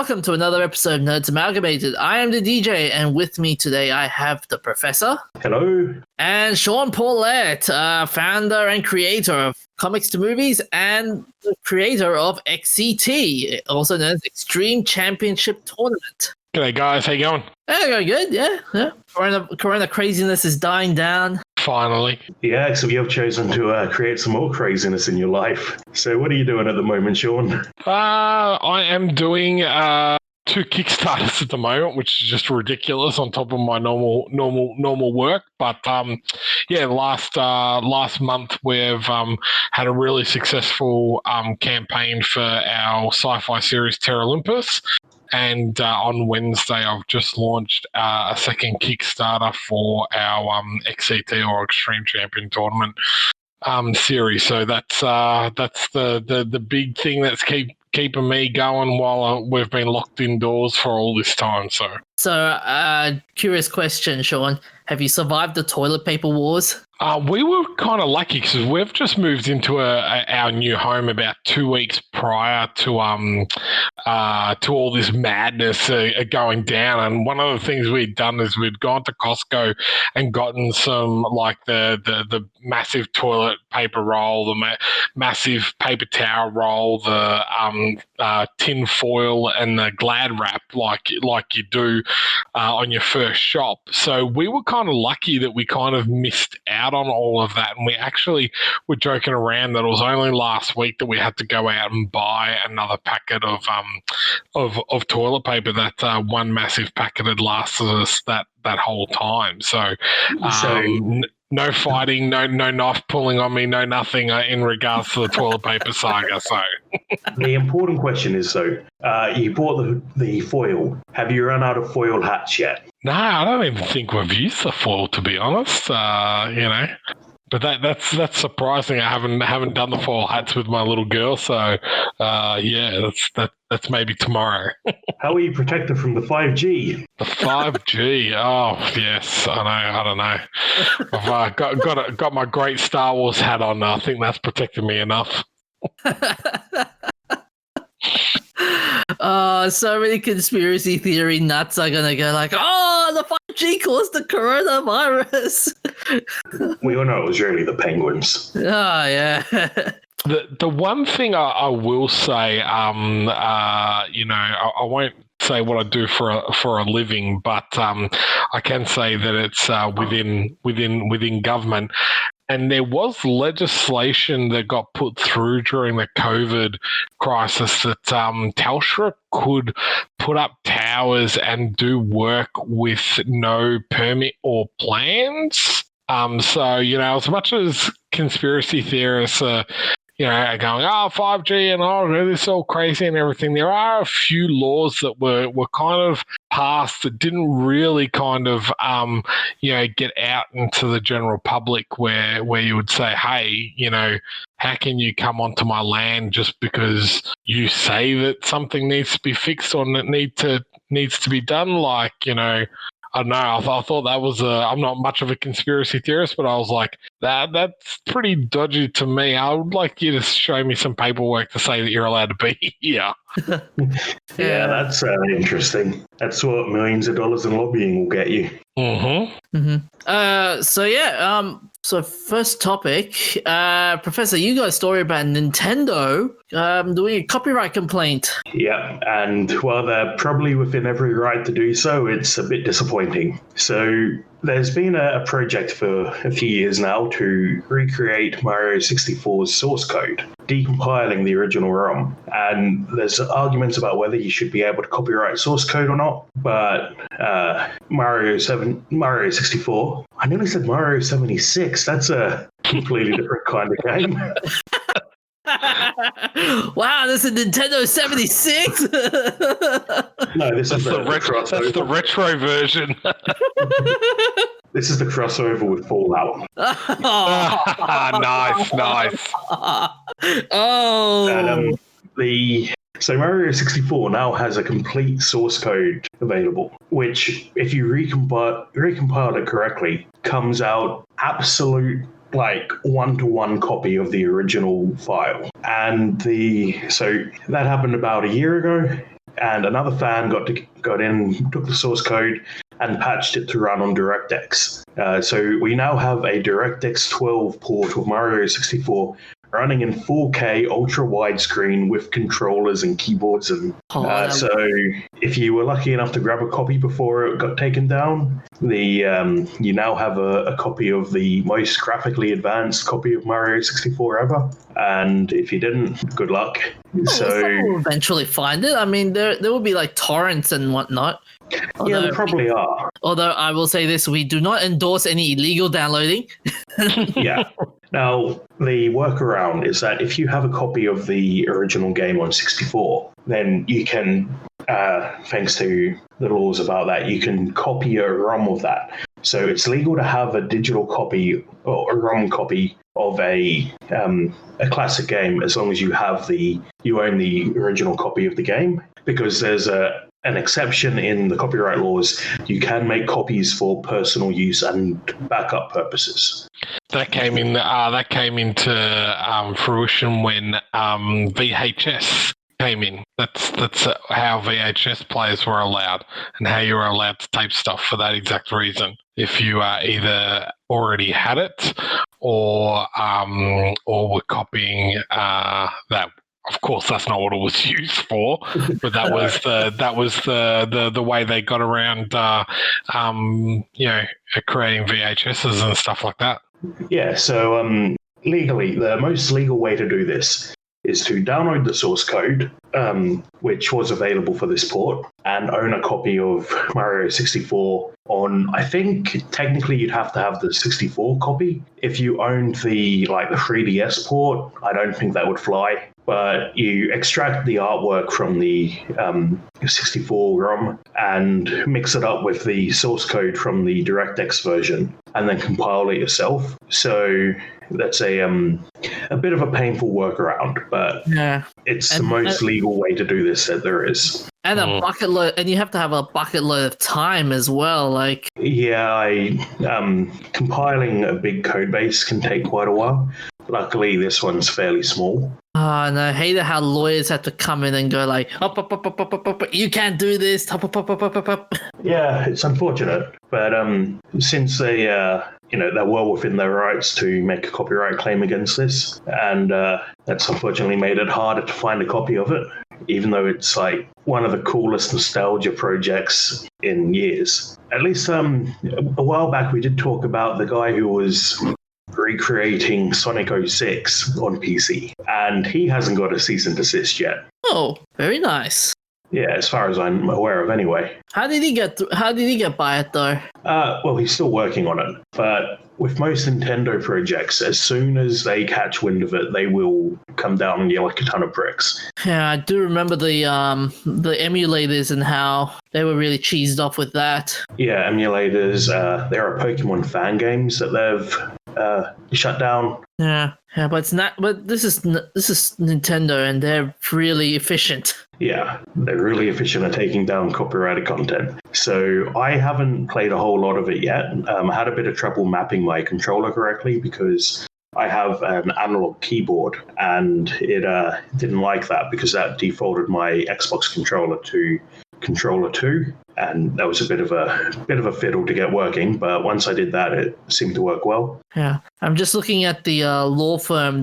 welcome to another episode of Nerds Amalgamated. I am the DJ, and with me today I have the Professor. Hello. And Shaun Paulette, founder and creator of Comics2Movies and the creator of XCT, also known as Xtreme Championship Tournament. G'day guys, how you going? Going good, yeah. Corona craziness is dying down. Finally. Yeah, so you have chosen to create some more craziness in your life. So what are you doing at the moment, Shaun? I am doing 2 Kickstarters at the moment, which is just ridiculous on top of my normal work. But last month we've had a really successful campaign for our sci-fi series Terra Olympus. And on Wednesday, I've just launched a second Kickstarter for our XCT or Xtreme Champion Tournament series. So that's the big thing that's keeping me going while we've been locked indoors for all this time. So, curious question, Shaun. Have you survived the toilet paper wars? We were kind of lucky because we've just moved into our new home about 2 weeks prior to all this madness going down. And one of the things we'd done is we'd gone to Costco and gotten some like the massive toilet paper roll, the massive paper towel roll, the tin foil, and the Glad wrap like you do on your first shop. So we were kind of lucky that we kind of missed out on all of that, and we actually were joking around that it was only last week that we had to go out and buy another packet of toilet paper. That one massive packet had lasted us that whole time. So no fighting, no knife pulling on me, no nothing in regards to the toilet paper saga. So the important question is, you bought the foil. Have you run out of foil hats yet? No, I don't even think we've used the foil, to be honest. But that's surprising. I haven't done the foil hats with my little girl. So that's maybe tomorrow. How are you protected from the 5G? The 5G. Oh yes, I don't know. I've got my great Star Wars hat on. I think that's protected me enough. So many conspiracy theory nuts are gonna go like, oh, the 5G caused the coronavirus. We all know it was really the penguins. Oh yeah. The one thing I will say, I won't say what I do for a living, but I can say that it's within government. And there was legislation that got put through during the COVID crisis that Telstra could put up towers and do work with no permit or plans. So, as much as conspiracy theorists are going, 5G and this is all crazy and everything, there are a few laws that were kind of passed that didn't really kind of, get out into the general public where you would say, hey, how can you come onto my land just because you say that something needs to be fixed or needs to be done? Like, I don't know. I thought that was I'm not much of a conspiracy theorist, but I was like, that's pretty dodgy to me. I would like you to show me some paperwork to say that you're allowed to be here. Yeah, that's interesting. That's what millions of dollars in lobbying will get you. Mm-hmm. Mm-hmm. So first topic, Professor, you got a story about Nintendo doing a copyright complaint. Yeah, and while they're probably within every right to do so, it's a bit disappointing. So there's been a project for a few years now to recreate Mario 64's source code, decompiling the original ROM. And there's arguments about whether you should be able to copyright source code or not. But Mario 64, I nearly said Mario 76. That's a completely different kind of game. Wow, this is Nintendo 76? No, this is the retro version. This is the crossover with Fallout. Nice. Oh. So Mario 64 now has a complete source code available, which, if you recompile it correctly, comes out absolute one-to-one copy of the original file. And so that happened about a year ago. and another fan got in, took the source code, and patched it to run on DirectX. So we now have a DirectX 12 port of Mario 64 running in 4K ultra-widescreen with controllers and keyboards. And so if you were lucky enough to grab a copy before it got taken down, you now have a copy of the most graphically advanced copy of Mario 64 ever. And if you didn't, good luck. Someone will eventually find it. I mean, there will be like torrents and whatnot. Yeah, they probably are. Although I will say this, we do not endorse any illegal downloading. Yeah. Now, the workaround is that if you have a copy of the original game on 64, then you can, thanks to the laws about that, you can copy a ROM of that. So it's legal to have a digital copy or a ROM copy of a classic game as long as you own the original copy of the game, because there's an exception in the copyright laws. You can make copies for personal use and backup purposes. That came into fruition when VHS came in. That's how VHS players were allowed, and how you were allowed to tape stuff for that exact reason. If you either already had it or were copying that. Of course, that's not what it was used for, but that was the way they got around, creating VHSs and stuff like that. Yeah. So legally, the most legal way to do this is to download the source code, which was available for this port, and own a copy of Mario 64 on, I think technically you'd have to have the 64 copy. If you owned the 3DS port, I don't think that would fly. But you extract the artwork from the 64 ROM and mix it up with the source code from the DirectX version, and then compile it yourself. So that's a bit of a painful workaround, but it's the most legal way to do this that there is. And a bucket load, and you have to have a bucket load of time as well. Compiling a big code base can take quite a while. Luckily, this one's fairly small. And I hate how lawyers have to come in and go up, you can't do this. Yeah, it's unfortunate, but since they're well within their rights to make a copyright claim against this, and that's unfortunately made it harder to find a copy of it, even though it's one of the coolest nostalgia projects in years. At least a while back we did talk about the guy who was recreating Sonic 06 on PC, and he hasn't got a cease and desist yet. Oh, very nice. Yeah, as far as I'm aware of, anyway. How did he get by it though? Well, he's still working on it, but with most Nintendo projects, as soon as they catch wind of it, they will come down on you like a ton of bricks. Yeah, I do remember the emulators and how they were really cheesed off with that. Yeah, emulators. There are Pokemon fan games that they've shut down. Yeah, but it's not. But this is Nintendo, and they're really efficient. Yeah, they're really efficient at taking down copyrighted content. So I haven't played a whole lot of it yet. I had a bit of trouble mapping my controller correctly because I have an analog keyboard, and it didn't like that because that defaulted my Xbox controller to Controller 2, and that was a bit of a fiddle to get working. But once I did that, it seemed to work well. Yeah, I'm just looking at the law firm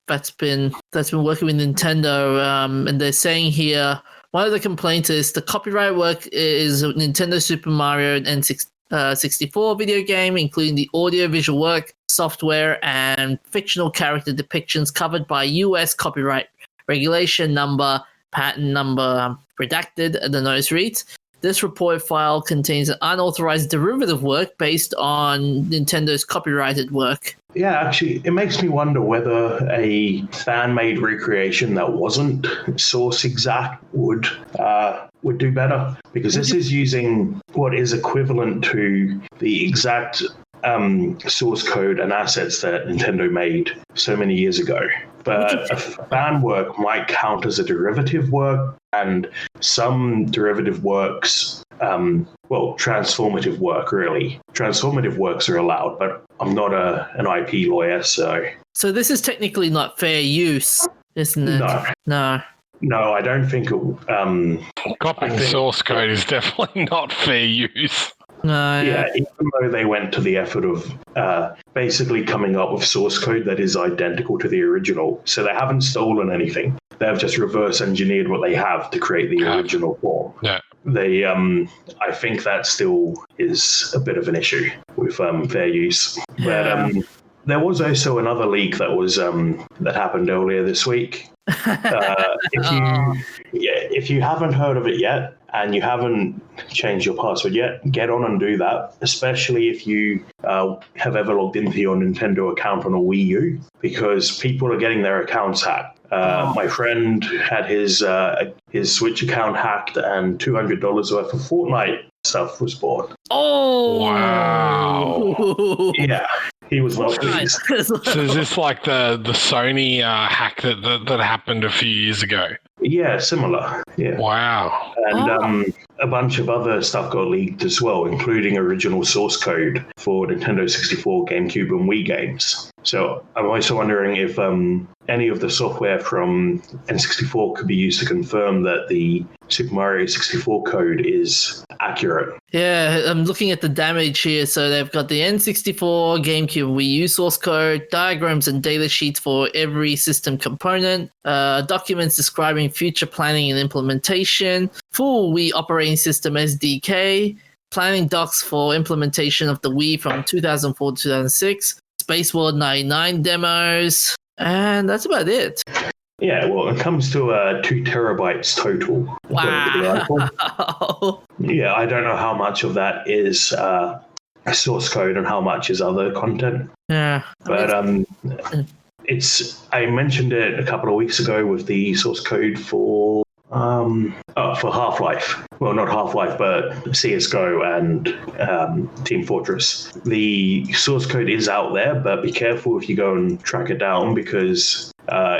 that's been working with Nintendo, and they're saying here one of the complaints is the copyright work is Nintendo Super Mario N64 video game, including the audio-visual work, software, and fictional character depictions covered by U.S. copyright regulation number, patent number, redacted. The notice reads, this report file contains unauthorized derivative work based on Nintendo's copyrighted work. Yeah, actually, it makes me wonder whether a fan-made recreation that wasn't source exact would do better, because this is using what is equivalent to the exact source code and assets that Nintendo made so many years ago. But a fan work might count as a derivative work, and some derivative works, transformative work, really. Transformative works are allowed, but I'm not an IP lawyer, so... So this is technically not fair use, isn't it? No. No, I don't think Copying source code is definitely not fair use. No, Yeah, even though they went to the effort of basically coming up with source code that is identical to the original, so they haven't stolen anything. They have just reverse engineered what they have to create the original form. Yeah. They, I think that still is a bit of an issue with fair use. Yeah. But there was also another leak that was that happened earlier this week. If you haven't heard of it yet and you haven't changed your password yet, get on and do that, especially if you have ever logged into your Nintendo account on a Wii U, because people are getting their accounts hacked. My friend had his Switch account hacked and $200 worth of Fortnite stuff was bought. Oh! Wow. Yeah. He was well pleased. So is this like the Sony hack that happened a few years ago? Yeah, similar. Yeah. Wow. And a bunch of other stuff got leaked as well, including original source code for Nintendo 64, GameCube, and Wii games. So I'm also wondering if any of the software from N64 could be used to confirm that the Super Mario 64 code is accurate. Yeah, I'm looking at the damage here. So they've got the N64, GameCube, Wii U source code, diagrams and data sheets for every system component, documents describing future planning and implementation, full Wii operating system SDK, planning docs for implementation of the Wii from 2004 to 2006, Space World 99 demos, and that's about it. Yeah, well, it comes to 2 terabytes total. Wow. Yeah, I don't know how much of that is source code and how much is other content. Yeah. But I mentioned it a couple of weeks ago with the source code for Half-Life. Well, not Half-Life, but CSGO and Team Fortress. The source code is out there, but be careful if you go and track it down, because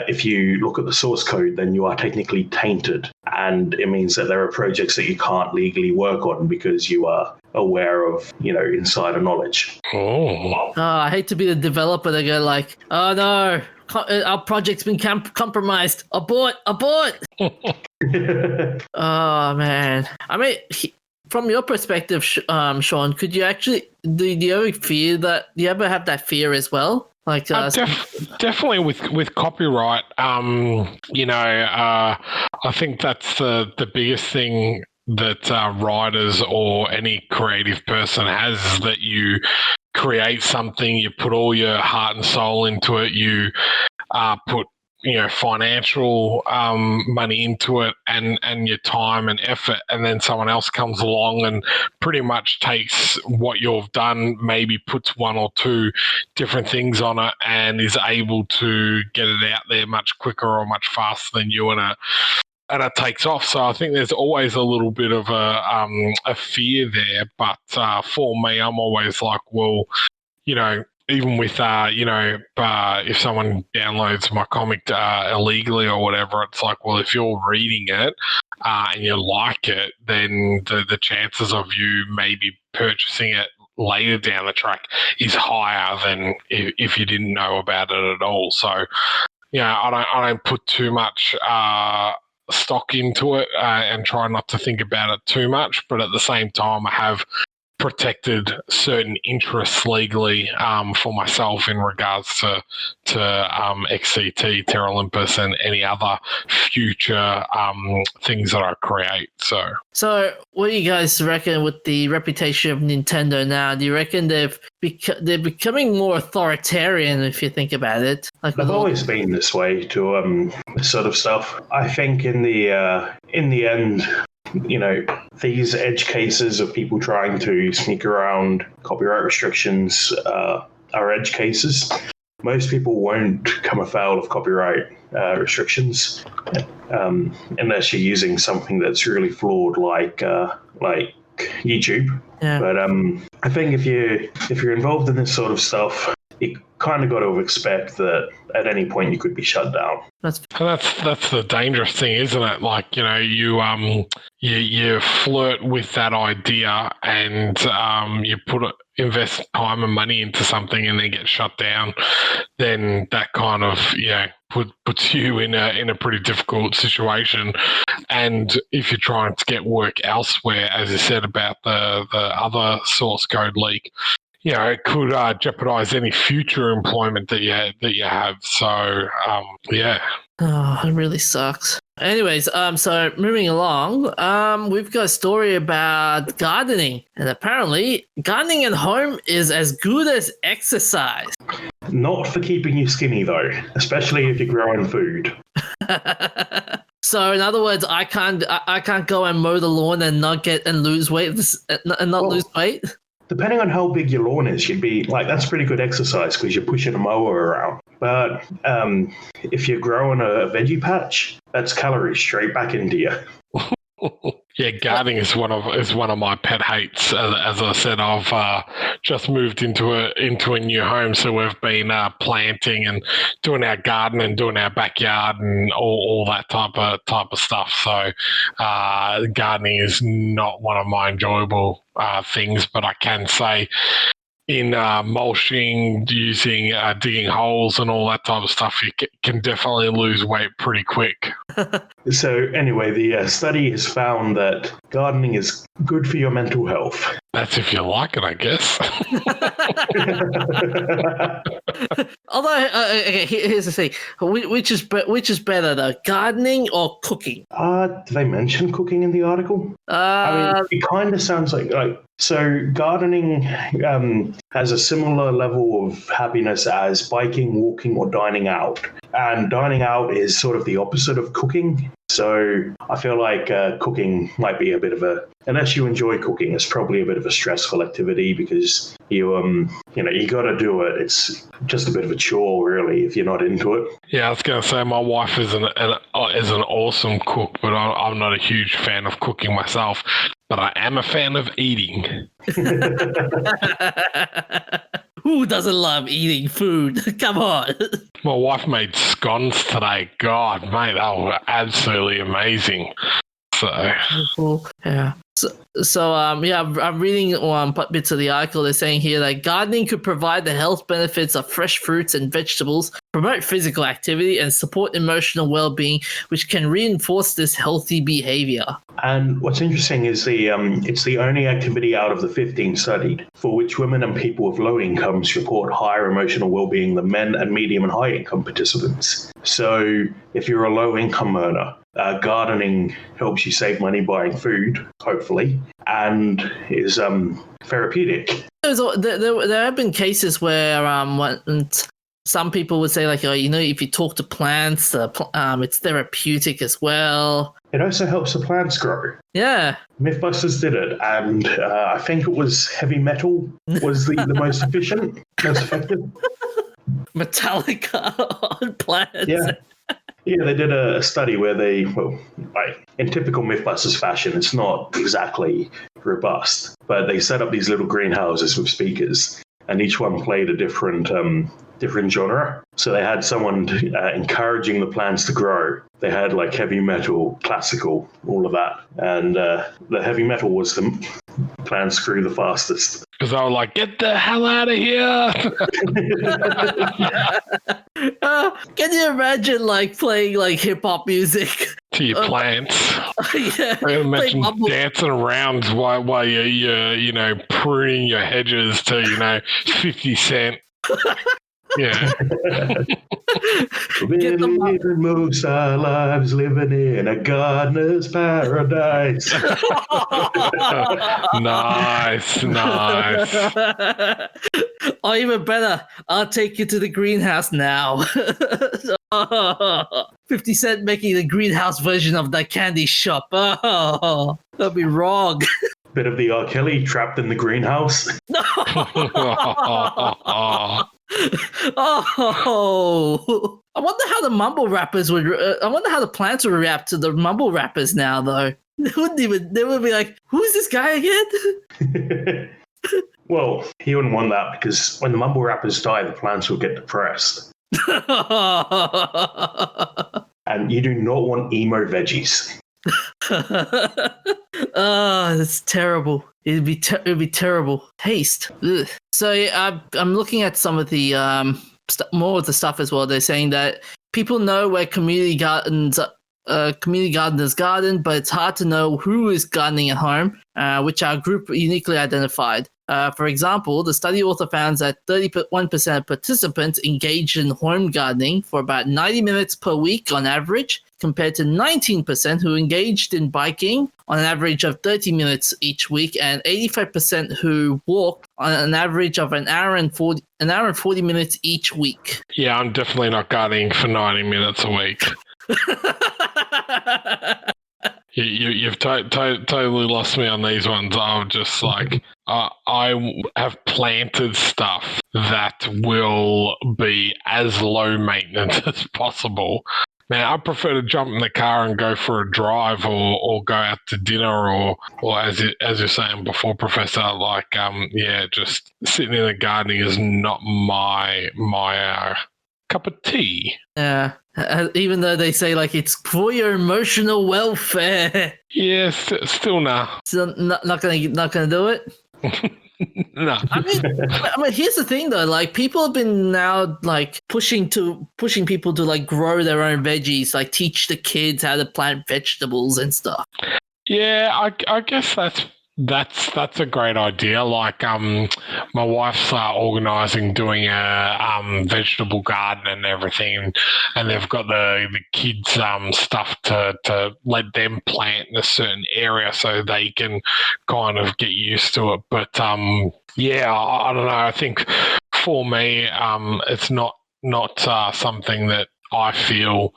if you look at the source code, then you are technically tainted. And it means that there are projects that you can't legally work on because you are aware of, insider knowledge. Oh. I hate to be the developer that go like, oh no, our project's been compromised. Abort. Oh, man. I mean, from your perspective, Shaun, could you actually, do you ever have that fear as well? Like definitely with copyright, I think that's the biggest thing that writers or any creative person has, is that you create something, you put all your heart and soul into it, you put financial money into it and your time and effort, and then someone else comes along and pretty much takes what you've done, maybe puts one or two different things on it and is able to get it out there much quicker or much faster than you, and it takes off. So I think there's always a little bit of a fear there, but for me, I'm always like, well, even with, if someone downloads my comic illegally or whatever, it's like, well, if you're reading it and you like it, then the chances of you maybe purchasing it later down the track is higher than if you didn't know about it at all. So, I don't put too much stock into it and try not to think about it too much. But at the same time, I have protected certain interests legally for myself in regards to XCT, Terra Olympus, and any other future things that I create. So what do you guys reckon with the reputation of Nintendo now? Do you reckon they're becoming more authoritarian, if you think about it? Like, they've always been this way to this sort of stuff. I think in the end, these edge cases of people trying to sneak around copyright restrictions are edge cases. Most people won't come afoul of copyright restrictions unless you're using something that's really flawed, like YouTube. Yeah. But I think if you're involved in this sort of stuff, you kind of got to expect that at any point you could be shut down. That's the dangerous thing, isn't it? Like, you flirt with that idea and you invest time and money into something and then get shut down. Then that kind of puts you in a pretty difficult situation. And if you're trying to get work elsewhere, as you said about the other source code leak, it could jeopardize any future employment that you have. So, yeah. Oh, it really sucks. Anyways, so moving along, we've got a story about gardening. And apparently, gardening at home is as good as exercise. Not for keeping you skinny, though, especially if you're growing food. So, in other words, I can't go and mow the lawn and lose weight lose weight. Depending on how big your lawn is, you'd be like, that's pretty good exercise because you're pushing a mower around. But if you're growing a veggie patch, that's calories straight back into you. Yeah, gardening is one of my pet hates. As I said, I've just moved into a new home, so we've been planting and doing our garden and doing our backyard and all that type of stuff. So gardening is not one of my enjoyable things, but I can say in mulching, using digging holes and all that type of stuff, you can definitely lose weight pretty quick. So anyway, the study has found that gardening is good for your mental health. That's if you like it, I guess. Although, okay, here's the thing: which is better, though, gardening or cooking? Did they mention cooking in the article? I mean, it kind of sounds like so. Gardening has a similar level of happiness as biking, walking, or dining out. And dining out is sort of the opposite of cooking. So I feel like cooking might be a bit of unless you enjoy cooking, it's probably a bit of a stressful activity because you got to do it. It's just a bit of a chore, really, if you're not into it. Yeah, I was going to say my wife is an awesome cook, but I'm not a huge fan of cooking myself. But I am a fan of eating. Who doesn't love eating food? Come on. My wife made scones today. God, mate, they were absolutely amazing. So, yeah. So I'm reading bits of the article. They're saying here that gardening could provide the health benefits of fresh fruits and vegetables, promote physical activity, and support emotional well-being, which can reinforce this healthy behavior. And what's interesting is it's the only activity out of the 15 studied for which women and people with low incomes report higher emotional well-being than men and medium and high income participants. So if you're a low income earner, gardening helps you save money buying food, hopefully, and is therapeutic. There have been cases where some people would say, like, if you talk to plants, it's therapeutic as well. It also helps the plants grow. Yeah. Mythbusters did it, and I think it was heavy metal was the most efficient, most effective. Metallica on plants. Yeah. Yeah, they did a study where in typical Mythbusters fashion, it's not exactly robust, but they set up these little greenhouses with speakers, and each one played a different genre. So they had someone encouraging the plants to grow. They had like heavy metal, classical, all of that, and the heavy metal was the plants grew the fastest. Because I was like, get the hell out of here! Can you imagine playing hip hop music to your plants? Yeah, I imagine dancing around while you're pruning your hedges to 50 Cent. Yeah. We live most our lives living in a gardener's paradise. Nice. Or even better, I'll take you to the greenhouse now. 50 Cent making the greenhouse version of that candy shop. Oh, that'd be wrong. Bit of the R. Kelly trapped in the greenhouse. Oh, I wonder how the mumble rappers would. I wonder how the plants would react to the mumble rappers now, though. They would be like, "Who's this guy again?" Well, he wouldn't want that because when the mumble wrappers die, the plants will get depressed. And you do not want emo veggies. Oh, that's terrible. It'd be terrible. Taste. Ugh. So I'm looking at some of the more of the stuff as well. They're saying that people know where community gardeners garden, but it's hard to know who is gardening at home, which are group uniquely identified. For example, the study author found that 31% of participants engaged in home gardening for about 90 minutes per week on average, compared to 19% who engaged in biking on an average of 30 minutes each week, and 85% who walked on an average of an hour and 40 minutes each week. Yeah, I'm definitely not gardening for 90 minutes a week. You've totally lost me on these ones. I'm just like, I have planted stuff that will be as low maintenance as possible. Man, I prefer to jump in the car and go for a drive or go out to dinner or as you're saying before, Professor, like, just sitting in the gardening is not my cup of tea. Yeah, even though they say like it's for your emotional welfare. Yeah, still nah. Still not gonna do it. No. I mean, here's the thing though. Like, people have been now like pushing people to like grow their own veggies, like teach the kids how to plant vegetables and stuff. Yeah, I guess that's a great idea. Like, my wife's organising doing a vegetable garden and everything, and they've got the kids stuff to let them plant in a certain area so they can kind of get used to it. But yeah, I don't know. I think for me, it's not something that I feel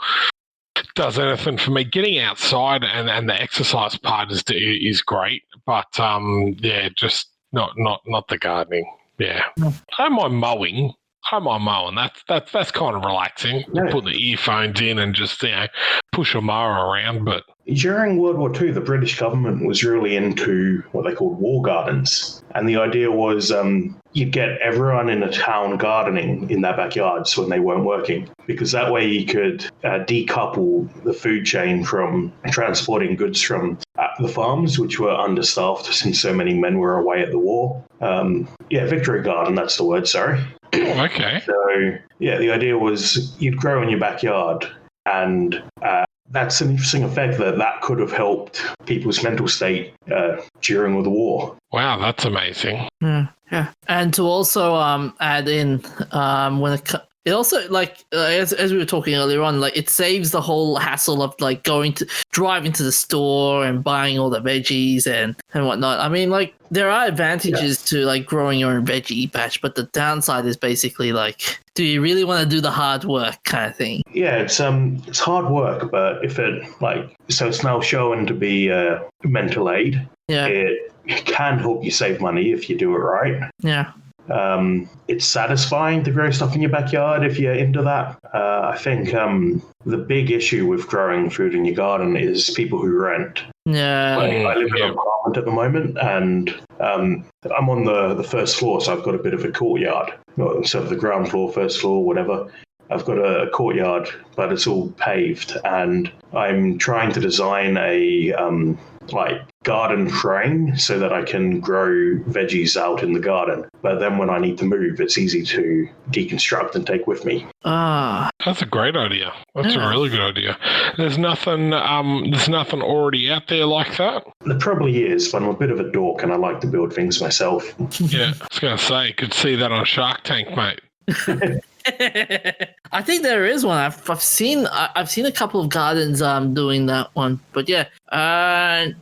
does anything for me. Getting outside and the exercise part is great, but yeah, just not the gardening. Yeah, I don't mind mowing. That's kind of relaxing. Yeah. Put the earphones in and just push a mower around. But During World War II, the British government was really into what they called war gardens. And the idea was you'd get everyone in a town gardening in their backyards when they weren't working, because that way you could decouple the food chain from transporting goods from the farms, which were understaffed since so many men were away at the war. Victory garden, that's the word, sorry. Oh, okay. So, yeah, the idea was you'd grow in your backyard, and that's an interesting effect that could have helped people's mental state during the war. Wow, that's amazing. Yeah, and to also add in it also, like, as we were talking earlier on, like, it saves the whole hassle of like driving to the store and buying all the veggies and whatnot. I mean, like, there are advantages to like growing your own veggie patch, but the downside is basically like, do you really want to do the hard work kind of thing? Yeah, it's hard work, but if it's now shown to be mental aid. Yeah, It can help you save money if you do it right. yeah. It's satisfying to grow stuff in your backyard if you're into that. I think the big issue with growing food in your garden is people who rent. Yeah. I live in an apartment at the moment, and I'm on the first floor, so I've got a bit of a courtyard. So the ground floor, first floor, whatever. I've got a courtyard, but it's all paved, and I'm trying to design a garden frame so that I can grow veggies out in the garden. But then when I need to move, it's easy to deconstruct and take with me. That's a great idea. That's a really good idea. There's nothing already out there like that. There probably is, but I'm a bit of a dork and I like to build things myself. Yeah, I was going to say, you could see that on Shark Tank, mate. I think there is one. I've seen a couple of gardens doing that one. But yeah,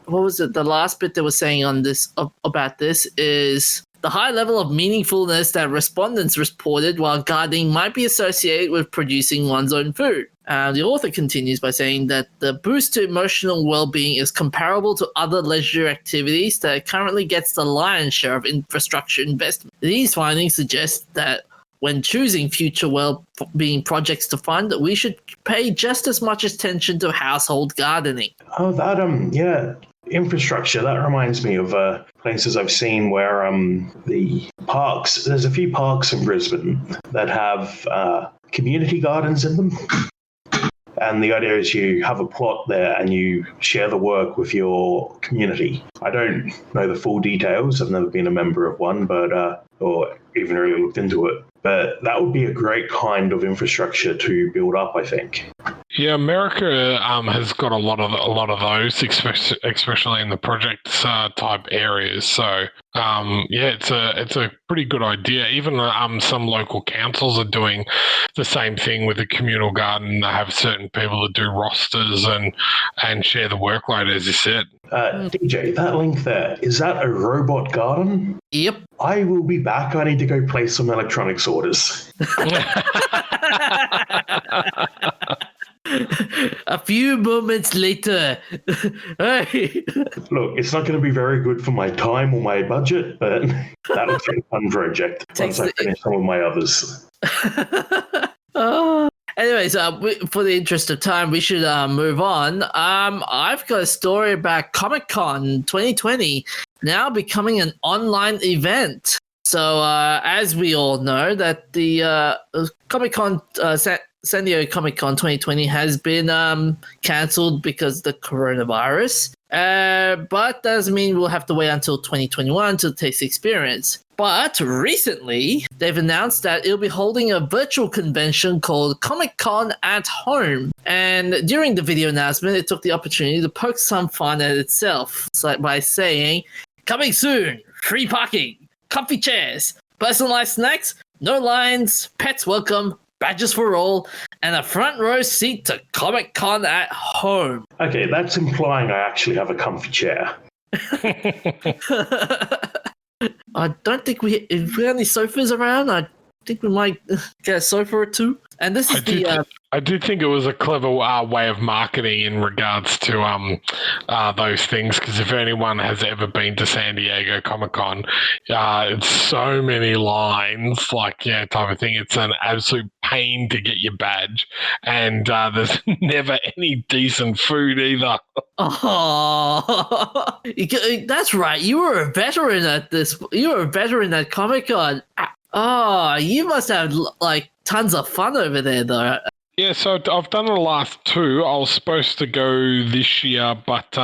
what was it? The last bit they were saying on this about this is the high level of meaningfulness that respondents reported while gardening might be associated with producing one's own food. The author continues by saying that the boost to emotional well-being is comparable to other leisure activities that currently gets the lion's share of infrastructure investment. These findings suggest that when choosing future well-being projects to fund, we should pay just as much attention to household gardening. Oh, that, yeah. infrastructure, that reminds me of places I've seen where the parks, there's a few parks in Brisbane that have community gardens in them. And the idea is you have a plot there and you share the work with your community. I don't know the full details. I've never been a member of one, but or even really looked into it. But that would be a great kind of infrastructure to build up, I think. Yeah, America has got a lot of those, especially in the projects type areas. So it's a pretty good idea. Even some local councils are doing the same thing with a communal garden. They have certain people that do rosters and share the workload, as you said. DJ, that link there, is that a robot garden? Yep. I will be back. I need to go place some electronics orders. A few moments later. Hey. Look, it's not going to be very good for my time or my budget, but that looks like a fun project once I finish some of my others. Anyways, for the interest of time, we should move on. I've got a story about Comic-Con 2020 now becoming an online event. So, as we all know, that the Comic-Con, San Diego Comic-Con 2020 has been cancelled because of the coronavirus. But doesn't mean we'll have to wait until 2021 to taste the experience. But recently, they've announced that it'll be holding a virtual convention called Comic-Con at Home. And during the video announcement, it took the opportunity to poke some fun at itself, by saying, "Coming soon, free parking, comfy chairs, personalized snacks, no lines, pets welcome, badges for all, and a front row seat to Comic-Con at Home." Okay, that's implying I actually have a comfy chair. I don't think if we have any sofas around, I think we might get a sofa or two. And this is I did think it was a clever way of marketing in regards to those things, because if anyone has ever been to San Diego Comic-Con, it's so many lines, type of thing. It's an absolute pain to get your badge, and there's never any decent food either. Oh, that's right. You were a veteran at this. You were a veteran at Comic-Con. Oh, you must have tons of fun over there, though. Yeah, so I've done the last two. I was supposed to go this year, but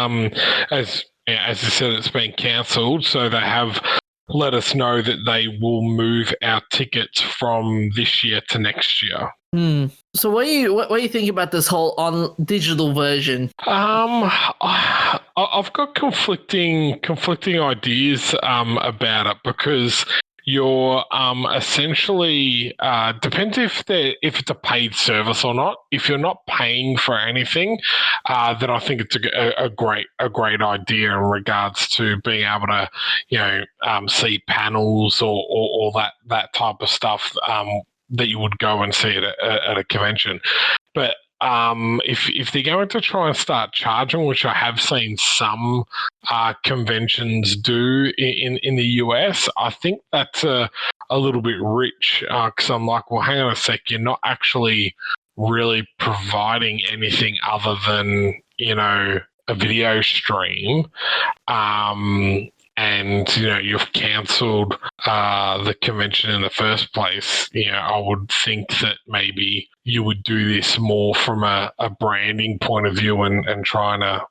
as you said, it's been cancelled. So they have let us know that they will move our tickets from this year to next year. So what do you think about this whole on digital version? I've got conflicting ideas about it, because you're essentially depends if it's a paid service or not. If you're not paying for anything, then I think it's a great idea in regards to being able to see panels or that type of stuff that you would go and see at a convention. But if they're going to try and start charging, which I have seen some conventions do in the US, I think that's a little bit rich, because I'm like, well, hang on a sec, you're not actually really providing anything other than, a video stream. And you've cancelled the convention in the first place. I would think that maybe you would do this more from a branding point of view and trying to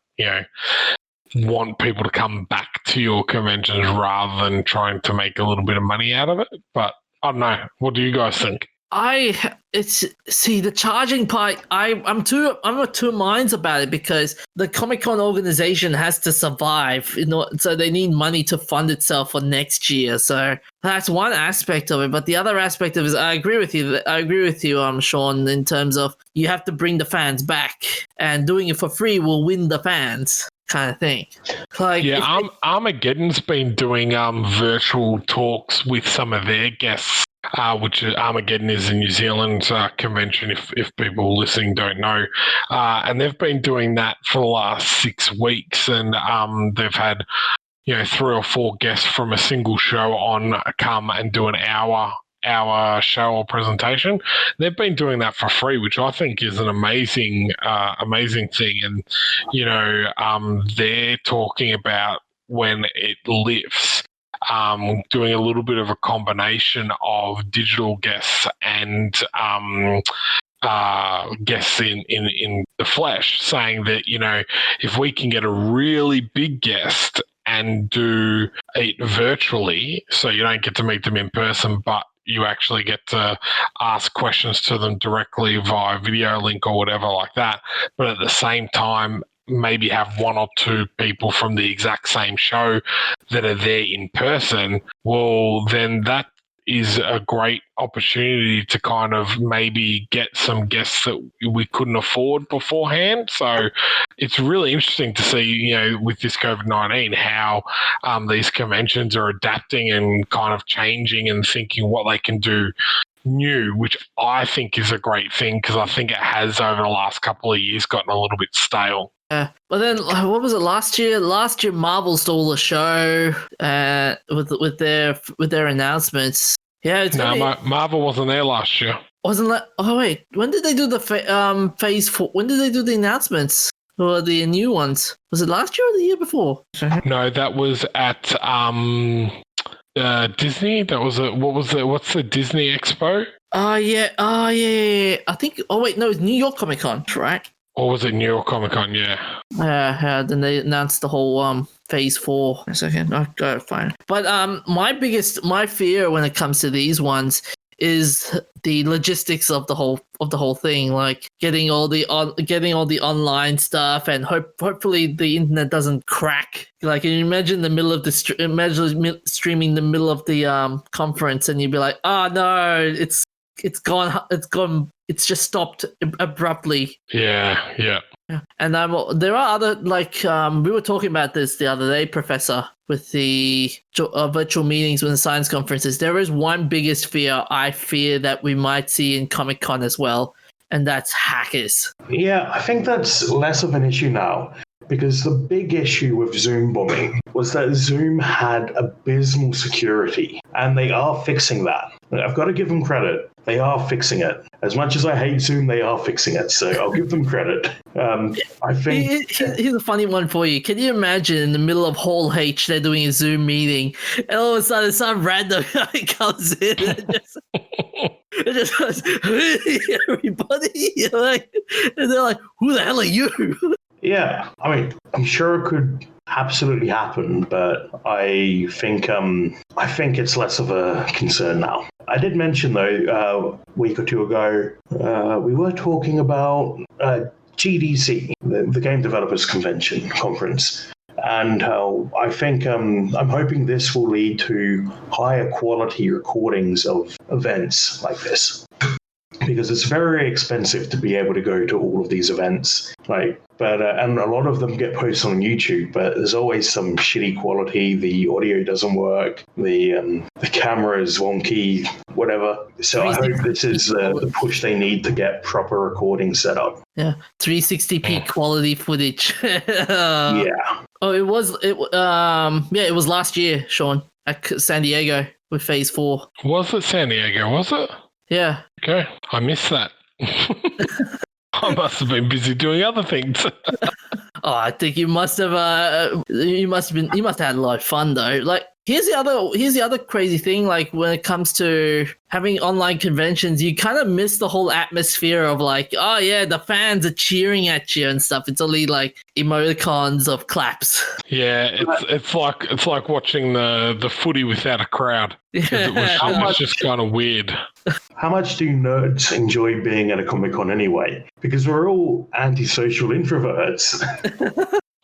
want people to come back to your conventions rather than trying to make a little bit of money out of it. But I don't know. What do you guys think? The charging part. I'm of two minds about it, because the Comic-Con organization has to survive, so they need money to fund itself for next year. So that's one aspect of it. But the other aspect of it is, I agree with you, Shaun, in terms of you have to bring the fans back, and doing it for free will win the fans, kind of thing. Armageddon's been doing virtual talks with some of their guests. Which Armageddon is a New Zealand convention, if people listening don't know. And they've been doing that for the last 6 weeks, and they've had 3 or 4 guests from a single show on come and do an hour our show or presentation. They've been doing that for free, which I think is an amazing thing. And, they're talking about when it lifts, doing a little bit of a combination of digital guests and guests in the flesh, saying that, if we can get a really big guest and do it virtually, so you don't get to meet them in person, but you actually get to ask questions to them directly via video link or whatever like that, but at the same time, maybe have one or two people from the exact same show that are there in person, well, then that is a great opportunity to kind of maybe get some guests that we couldn't afford beforehand. So it's really interesting to see, with this COVID-19, how these conventions are adapting and kind of changing and thinking what they can do new, which I think is a great thing, because I think it has over the last couple of years gotten a little bit stale. Yeah, but then what was it last year? Last year, Marvel stole a show with their announcements. Yeah, Marvel wasn't there last year. Wasn't that? Oh wait, when did they do the phase 4? When did they do the announcements or the new ones? Was it last year or the year before? No, that was at Disney. That was what's the Disney Expo? Yeah. I think. Oh wait, no, it's New York Comic Con, right? Or was it New York Comic Con? Yeah. Then they announced the whole phase 4. A second, I got it fine. But my fear when it comes to these ones is the logistics of the whole thing, like getting all the online stuff, and hopefully the internet doesn't crack. Like, can you imagine the middle of the streaming the middle of the conference, and you'd be like, oh no, it's gone. It's just stopped abruptly. Yeah. And there are other, we were talking about this the other day, Professor, with the virtual meetings with the science conferences. There is one biggest fear I fear that we might see in Comic-Con as well, and that's hackers. Yeah, I think that's less of an issue now, because the big issue with Zoom bombing was that Zoom had abysmal security, and they are fixing that. I've got to give them credit. They are fixing it. As much as I hate Zoom, they are fixing it. So I'll give them credit. I think... Here's a funny one for you. Can you imagine in the middle of Hall H, they're doing a Zoom meeting, and all of a sudden some random guy comes in and just goes, hey, everybody. And they're like, who the hell are you? Yeah, I mean, I'm sure it could absolutely happen, but I think it's less of a concern now. I did mention, though, a week or two ago, we were talking about GDC, the Game Developers Conference, and how I think I'm hoping this will lead to higher quality recordings of events like this. Because it's very expensive to be able to go to all of these events, and a lot of them get posted on YouTube. But there's always some shitty quality. The audio doesn't work. The camera is wonky. Whatever. So I hope this is the push they need to get proper recording set up. Yeah, 360p quality footage. Yeah. Oh, it was last year, Shaun, at San Diego with Phase 4. Was it San Diego? Was it? Yeah. Okay, I missed that. I must have been busy doing other things. Oh, I think you must have had a lot of fun though. Like, here's the other crazy thing. Like, when it comes to having online conventions, you kind of miss the whole atmosphere of like, oh yeah, the fans are cheering at you and stuff. It's only like emoticons of claps. Yeah, it's like watching the footy without a crowd. It was just kind of weird. How much do nerds enjoy being at a Comic-Con anyway? Because we're all antisocial introverts.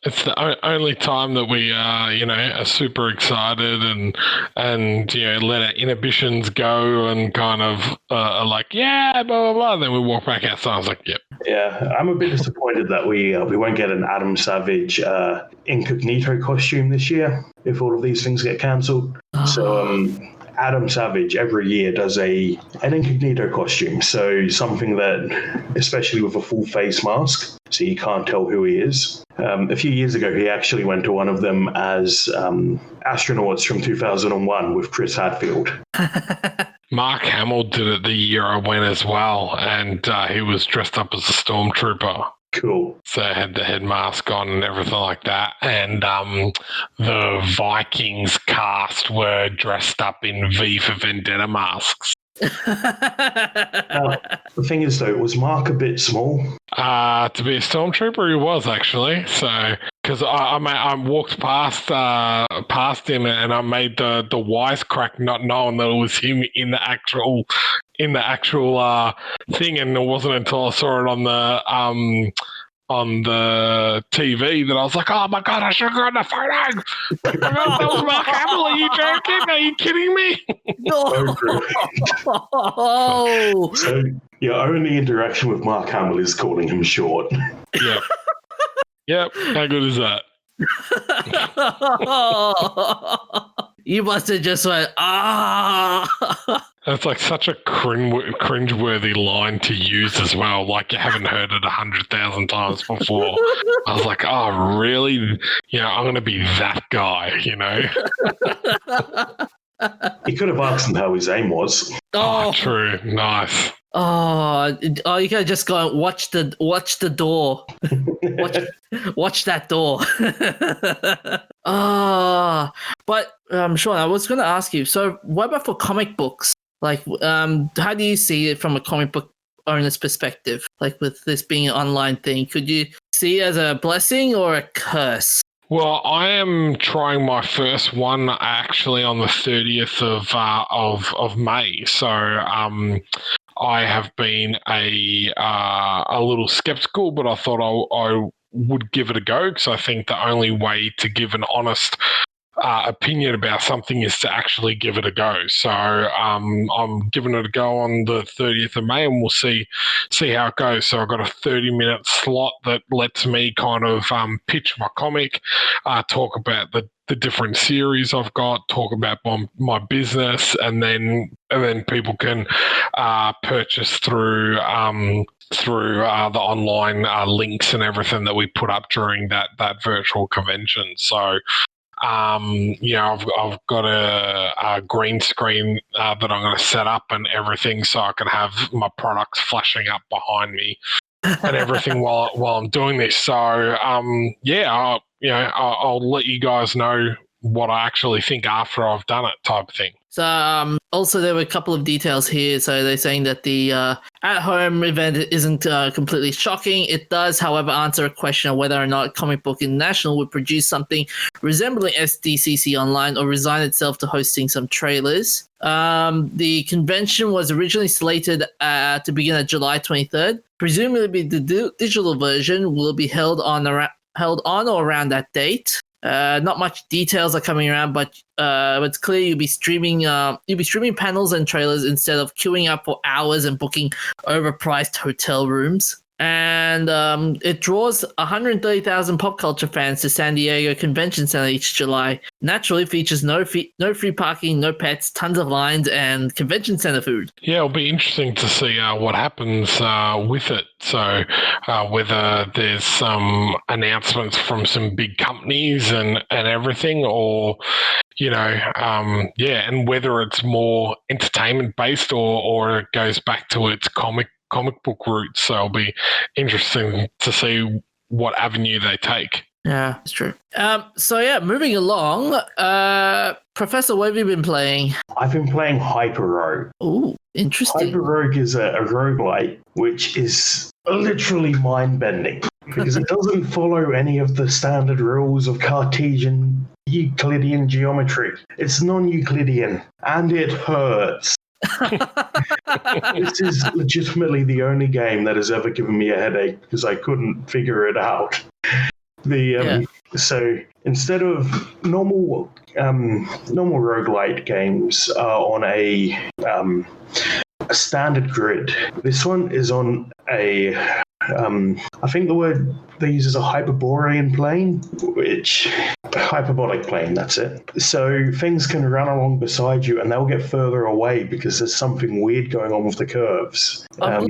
It's the only time that we are super excited and let our inhibitions go and kind of are like, yeah, blah, blah, blah. And then we walk back outside. I was like, yep. Yeah, I'm a bit disappointed that we won't get an Adam Savage incognito costume this year if all of these things get cancelled. So Adam Savage every year does an incognito costume. So something that, especially with a full face mask, so you can't tell who he is. A few years ago, he actually went to one of them as astronauts from 2001 with Chris Hadfield. Mark Hamill did it the year I went as well, and he was dressed up as a stormtrooper. Cool. So had the head mask on and everything like that. And the Vikings cast were dressed up in V for Vendetta masks. Now, the thing is, though, was Mark a bit small? To be a stormtrooper, he was actually. So, because I walked past him and I made the wisecrack, not knowing that it was him in the actual thing, and it wasn't until I saw it on the TV that I was like, oh my God, I should have gotten a photo. That was Mark Hamill. Are you joking? Are you kidding me? No. So your only interaction with Mark Hamill is calling him short. Yep. Yep. How good is that? You must have just went, That's like such a cringeworthy line to use as well. Like you haven't heard it 100,000 times before. I was like, oh, really? I'm going to be that guy, He could have asked him how his aim was. Oh, true. Nice. You gotta just go and watch the door. Watch that door. But Shaun, I was gonna ask you. So, what about for comic books? Like, how do you see it from a comic book owner's perspective? Like, with this being an online thing, could you see it as a blessing or a curse? Well, I am trying my first one actually on the 30th of May. So I have been a little skeptical, but I thought I would give it a go because I think the only way to give an honest opinion about something is to actually give it a go. So I'm giving it a go on the 30th of May, and we'll see how it goes. So I've got a 30-minute slot that lets me kind of pitch my comic, talk about the different series I've got, talk about my business, and then people can purchase through the online links and everything that we put up during that virtual convention. So I've got a green screen that I'm going to set up and everything, so I can have my products flashing up behind me and everything while I'm doing this. So I'll let you guys know what I actually think after I've done it, type of thing. So also there were a couple of details here. So they're saying that the at-home event isn't completely shocking. It does, however, answer a question of whether or not Comic Book International would produce something resembling SDCC Online or resign itself to hosting some trailers. The convention was originally slated to begin at July 23rd. Presumably the digital version will be held on or around that date. Not much details are coming around, but it's clear you'll be streaming panels and trailers instead of queuing up for hours and booking overpriced hotel rooms. And it draws 130,000 pop culture fans to San Diego Convention Center each July. Naturally, features no free parking, no pets, tons of lines, and convention center food. Yeah, it'll be interesting to see what happens with it. So whether there's some announcements from some big companies and everything, or and whether it's more entertainment based or it goes back to its comic book roots. So it'll be interesting to see what avenue they take. Yeah, it's true. Moving along, Professor, what have you been playing? I've been playing Hyper Rogue. Ooh, interesting. Hyper Rogue is a roguelite, which is literally mind-bending because it doesn't follow any of the standard rules of Cartesian Euclidean geometry. It's non-Euclidean, and it hurts. This is legitimately the only game that has ever given me a headache because I couldn't figure it out. So instead of normal roguelite games are on a standard grid, this one is on a I think the word they use is a hyperborean plane, hyperbolic plane, that's it. So things can run along beside you and they'll get further away because there's something weird going on with the curves. I'm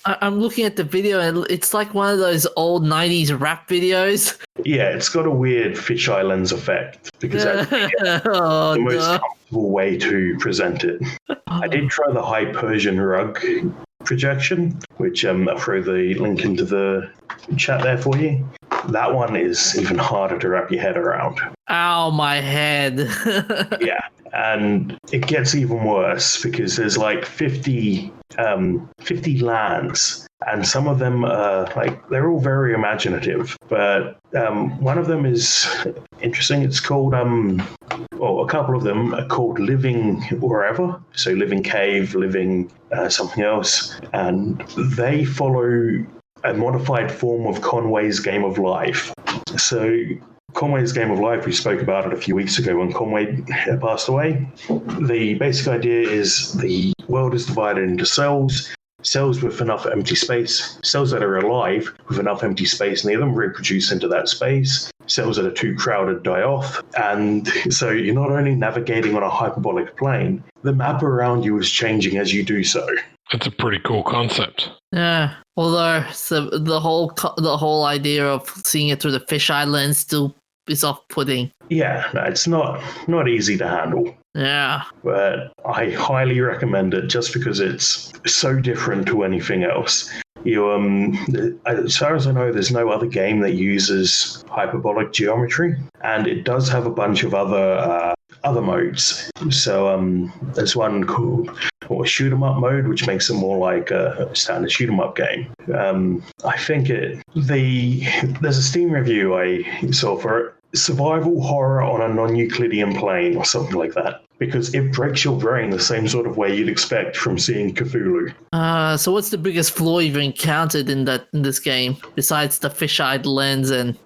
I'm looking at the video, and it's like one of those old 90s rap videos. Yeah, it's got a weird fisheye lens effect because that's the most comfortable way to present it. I did try the high Persian rug projection, which I'll throw the link into the chat there for you. That one is even harder to wrap your head around. Ow, my head. Yeah, and it gets even worse because there's like 50 lands, and some of them are like, they're all very imaginative, but one of them is interesting. It's called a couple of them are called Living Wherever, so Living Cave, Living something else, and they follow a modified form of Conway's Game of Life. So Conway's Game of Life, we spoke about it a few weeks ago when Conway passed away. The basic idea is the world is divided into cells with enough empty space, cells that are alive with enough empty space near them reproduce into that space, cells that are too crowded die off, and so you're not only navigating on a hyperbolic plane, the map around you is changing as you do so. It's a pretty cool concept. Yeah, although the whole idea of seeing it through the fisheye lens still is off-putting. Yeah, no, it's not easy to handle. Yeah. But I highly recommend it just because it's so different to anything else. As far as I know, there's no other game that uses hyperbolic geometry, and it does have a bunch of other modes. So there's one called shoot 'em up mode, which makes it more like a standard shoot 'em up game. I think there's a Steam review I saw for it. Survival horror on a non-Euclidean plane or something like that, because it breaks your brain the same sort of way you'd expect from seeing Cthulhu. So what's the biggest flaw you've encountered in this game besides the fisheye lens and?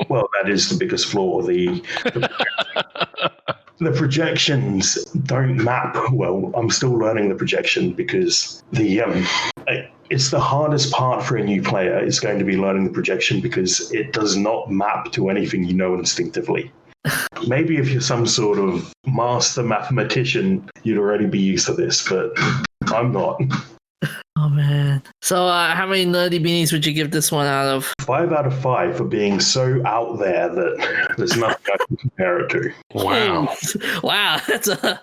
Well, that is the biggest flaw. The projections don't map well. I'm still learning the projection because it's the hardest part for a new player is going to be learning the projection because it does not map to anything you know instinctively. Maybe if you're some sort of master mathematician, you'd already be used to this, but I'm not. Oh, man. So how many nerdy beanies would you give this one out of? 5 out of 5 for being so out there that there's nothing I can compare it to. Wow. Wow, that's 5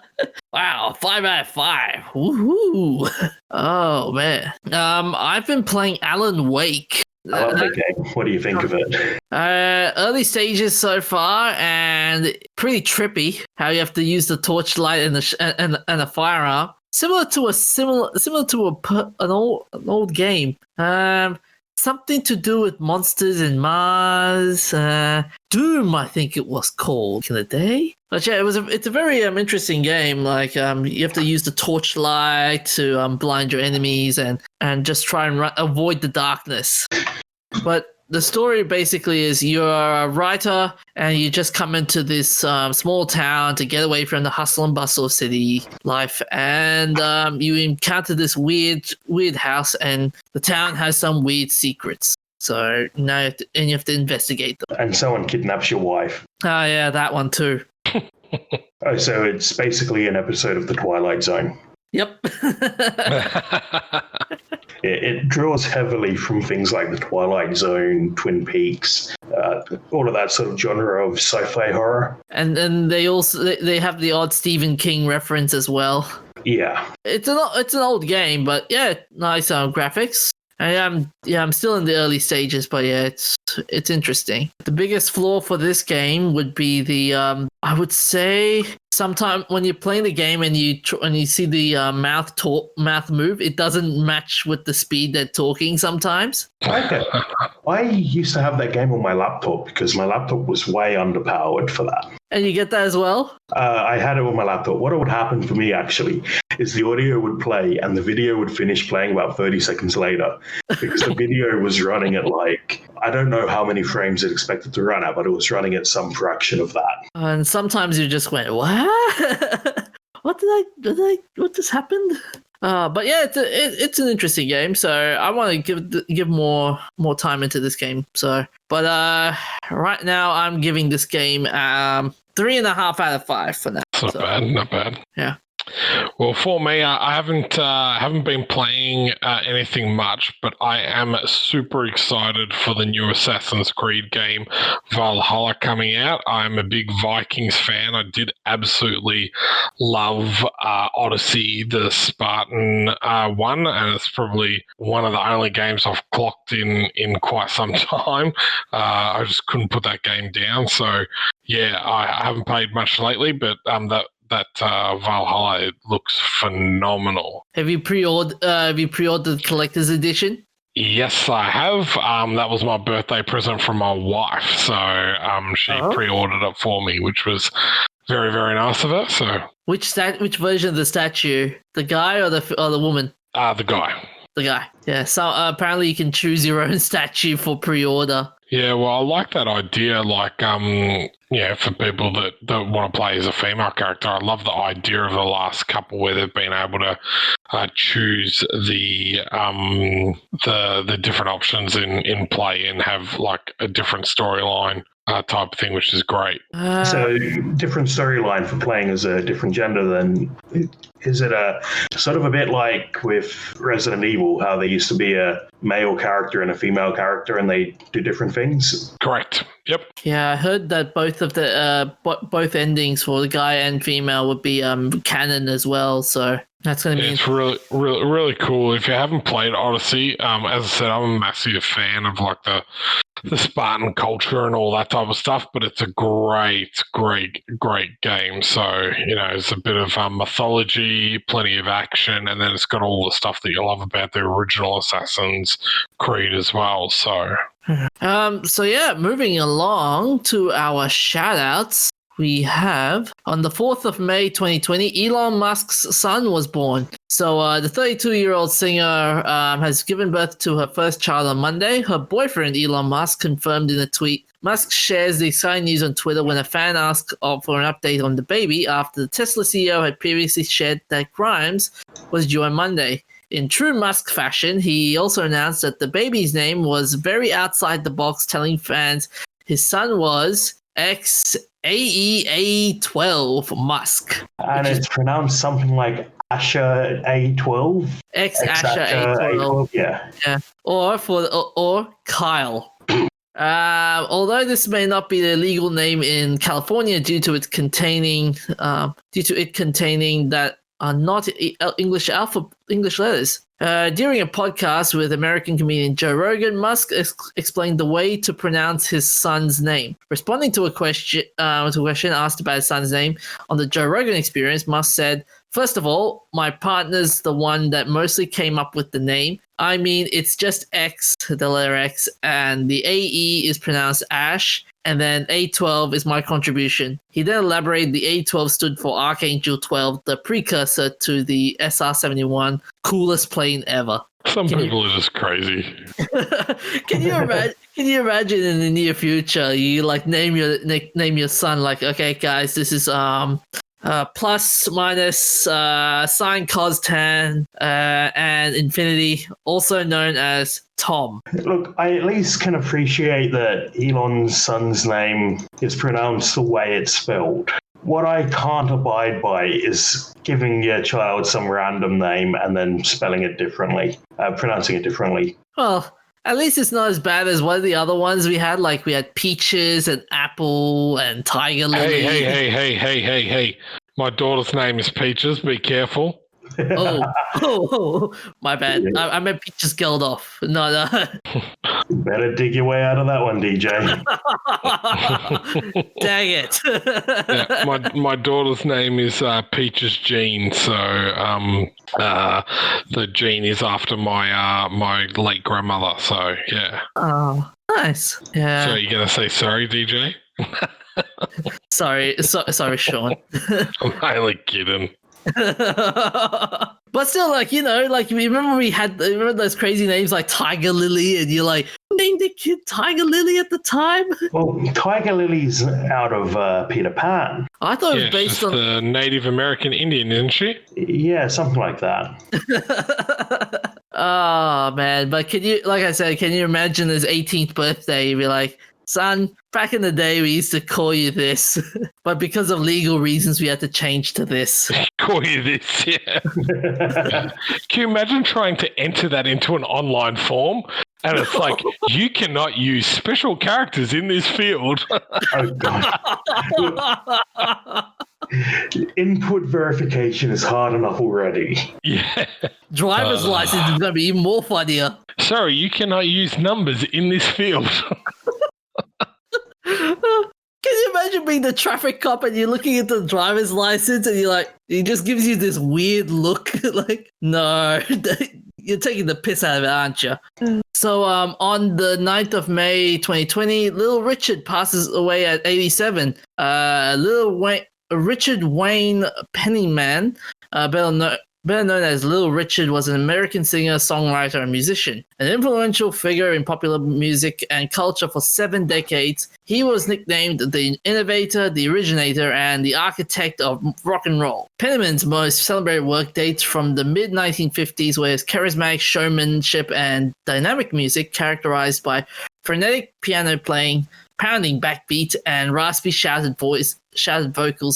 out of 5. Woohoo. Oh, man. I've been playing Alan Wake. I love the game. What do you think of it? Early stages so far, and pretty trippy. How you have to use the torchlight and a firearm. Similar to an old game. Something to do with monsters in Mars. Doom, I think it was called in the day. But yeah, it's a very interesting game. Like you have to use the torchlight to blind your enemies and just try and avoid the darkness. But the story basically is you're a writer and you just come into this small town to get away from the hustle and bustle of city life, and you encounter this weird house, and the town has some weird secrets. So now you have to investigate them. And someone kidnaps your wife. Oh yeah, that one too. Oh, so it's basically an episode of The Twilight Zone. Yep. It draws heavily from things like The Twilight Zone, Twin Peaks, all of that sort of genre of sci-fi horror. And then they have the odd Stephen King reference as well. Yeah. It's an old game, but yeah, nice graphics. I'm still in the early stages, but yeah, it's interesting. The biggest flaw for this game would be the I would say sometimes when you're playing the game and you see the mouth move, it doesn't match with the speed they're talking sometimes. I used to have that game on my laptop because my laptop was way underpowered for that. And you get that as well? I had it on my laptop. What would happen for me, actually, is the audio would play and the video would finish playing about 30 seconds later because the video was running at I don't know how many frames it expected to run at, but it was running at some fraction of that. And sometimes you just went, what? What just happened? But yeah, it's an interesting game, so I want to give more time into this game. So, but right now I'm giving this game 3.5 out of 5 for now. Not bad. Yeah. Well, for me, I haven't been playing anything much, but I am super excited for the new Assassin's Creed game, Valhalla, coming out. I'm a big Vikings fan. I did absolutely love Odyssey, the Spartan one, and it's probably one of the only games I've clocked in quite some time. I just couldn't put that game down. So, yeah, I haven't played much lately, but that Valhalla, it looks phenomenal. Have you pre-ordered the collector's edition? Yes, I have. That was my birthday present from my wife, so she pre-ordered it for me, which was very, very nice of her. So, which version of the statue, the guy or the woman? The guy. The guy. Yeah. So apparently you can choose your own statue for pre-order. Yeah, well, I like that idea. Like, for people that want to play as a female character, I love the idea of the last couple where they've been able to choose the different options in play and have like a different storyline type of thing, which is great. So, different storyline for playing as a different gender. Then, is it a sort of a bit like with Resident Evil, how there used to be a male character and a female character, and they do different things? Correct. Yep. Yeah, I heard that both of the both endings for the guy and female would be canon as well. So that's going to be. It's really, really, really cool. If you haven't played Odyssey, as I said, I'm a massive fan of like the Spartan culture and all that type of stuff, but it's a great game. So, it's a bit of mythology, plenty of action, and then it's got all the stuff that you love about the original Assassin's Creed as well. So moving along to our shout-outs. We have, on the 4th of May 2020, Elon Musk's son was born. So the 32-year-old singer has given birth to her first child on Monday. Her boyfriend, Elon Musk, confirmed in a tweet. Musk shares the exciting news on Twitter when a fan asked for an update on the baby after the Tesla CEO had previously shared that Grimes was due on Monday. In true Musk fashion, he also announced that the baby's name was very outside the box, telling fans his son was XAEA12 Musk. And it's pronounced something like Asher A12? Asher A12. Yeah. Or Kyle. Although this may not be the legal name in California due to it containing that are not English letters. During a podcast with American comedian Joe Rogan, Musk explained the way to pronounce his son's name. Responding to a question asked about his son's name on the Joe Rogan Experience, Musk said, "First of all, my partner's the one that mostly came up with the name. I mean, it's just X, the letter X, and the AE is pronounced Ash, and then A12 is my contribution." He then elaborated the A12 stood for Archangel 12, the precursor to the SR-71, coolest plane ever. Some people are just crazy. Can you imagine in the near future, you like name your son like, okay, guys, this is plus minus sine cos tan and infinity, also known as Tom. Look, I at least can appreciate that Elon's son's name is pronounced the way it's spelled. What I can't abide by is giving your child some random name and then spelling it differently, pronouncing it differently. Well, at least it's not as bad as one of the other ones we had. Like we had Peaches and Apple and Tiger Lily. Hey. My daughter's name is Peaches. Be careful. Oh, my bad. Yeah. I meant Peaches Geldof. No. Better dig your way out of that one, DJ. Dang it. Yeah, my daughter's name is Peaches Jean, so the Jean is after my late grandmother, so yeah. Oh, nice. Yeah. So you're going to say sorry, DJ? Sorry, Shaun. I'm only kidding. But still, remember those crazy names like Tiger Lily, and you're like, named the kid Tiger Lily at the time? Well, Tiger Lily's out of Peter Pan. I thought it was based on the Native American Indian, isn't she? Yeah, something like that. Oh man, but can you imagine his 18th birthday? You'd be like, Son, back in the day, we used to call you this, but because of legal reasons, we had to change to this. Call you this, yeah. Can you imagine trying to enter that into an online form? And it's like, you cannot use special characters in this field. Oh, God. Input verification is hard enough already. Yeah. Driver's license is going to be even more funnier. Sorry, you cannot use numbers in this field. Can you imagine being the traffic cop and you're looking at the driver's license and you're like, he just gives you this weird look like, no, you're taking the piss out of it, aren't you? So on the 9th of May 2020, Little Richard passes away at 87. Richard Wayne Pennyman, better known as Little Richard, was an American singer, songwriter, and musician. An influential figure in popular music and culture for 7 decades, he was nicknamed the innovator, the originator, and the architect of rock and roll. Pennyman's most celebrated work dates from the mid-1950s, where his charismatic showmanship and dynamic music, characterized by frenetic piano playing, pounding backbeat, and raspy shouted vocals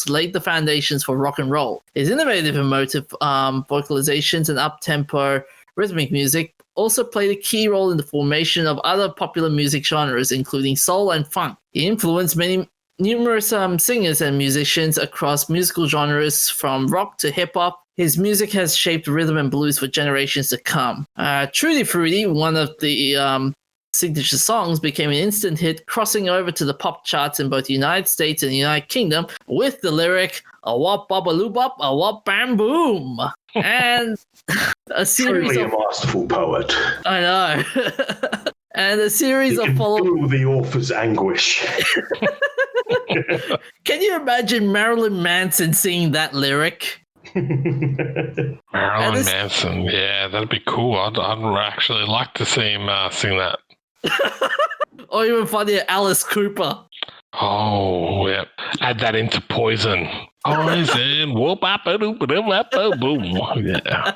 laid the foundations for rock and roll. His innovative emotive vocalizations and up-tempo rhythmic music also played a key role in the formation of other popular music genres, including soul and funk. He influenced numerous singers and musicians across musical genres from rock to hip-hop. His music has shaped rhythm and blues for generations to come. Trudy Fruity, one of the signature songs, became an instant hit, crossing over to the pop charts in both the United States and the United Kingdom with the lyric "A wop bop bop, a wop bam boom," and a series Truly of a masterful poet. I know, and a series You of can follow. feel the author's anguish. Can you imagine Marilyn Manson singing that lyric? Marilyn Manson, yeah, that'd be cool. I'd actually like to see him sing that. Or even funnier, Alice Cooper. Oh, yeah. Add that into Poison. Poison. Boom. Yeah.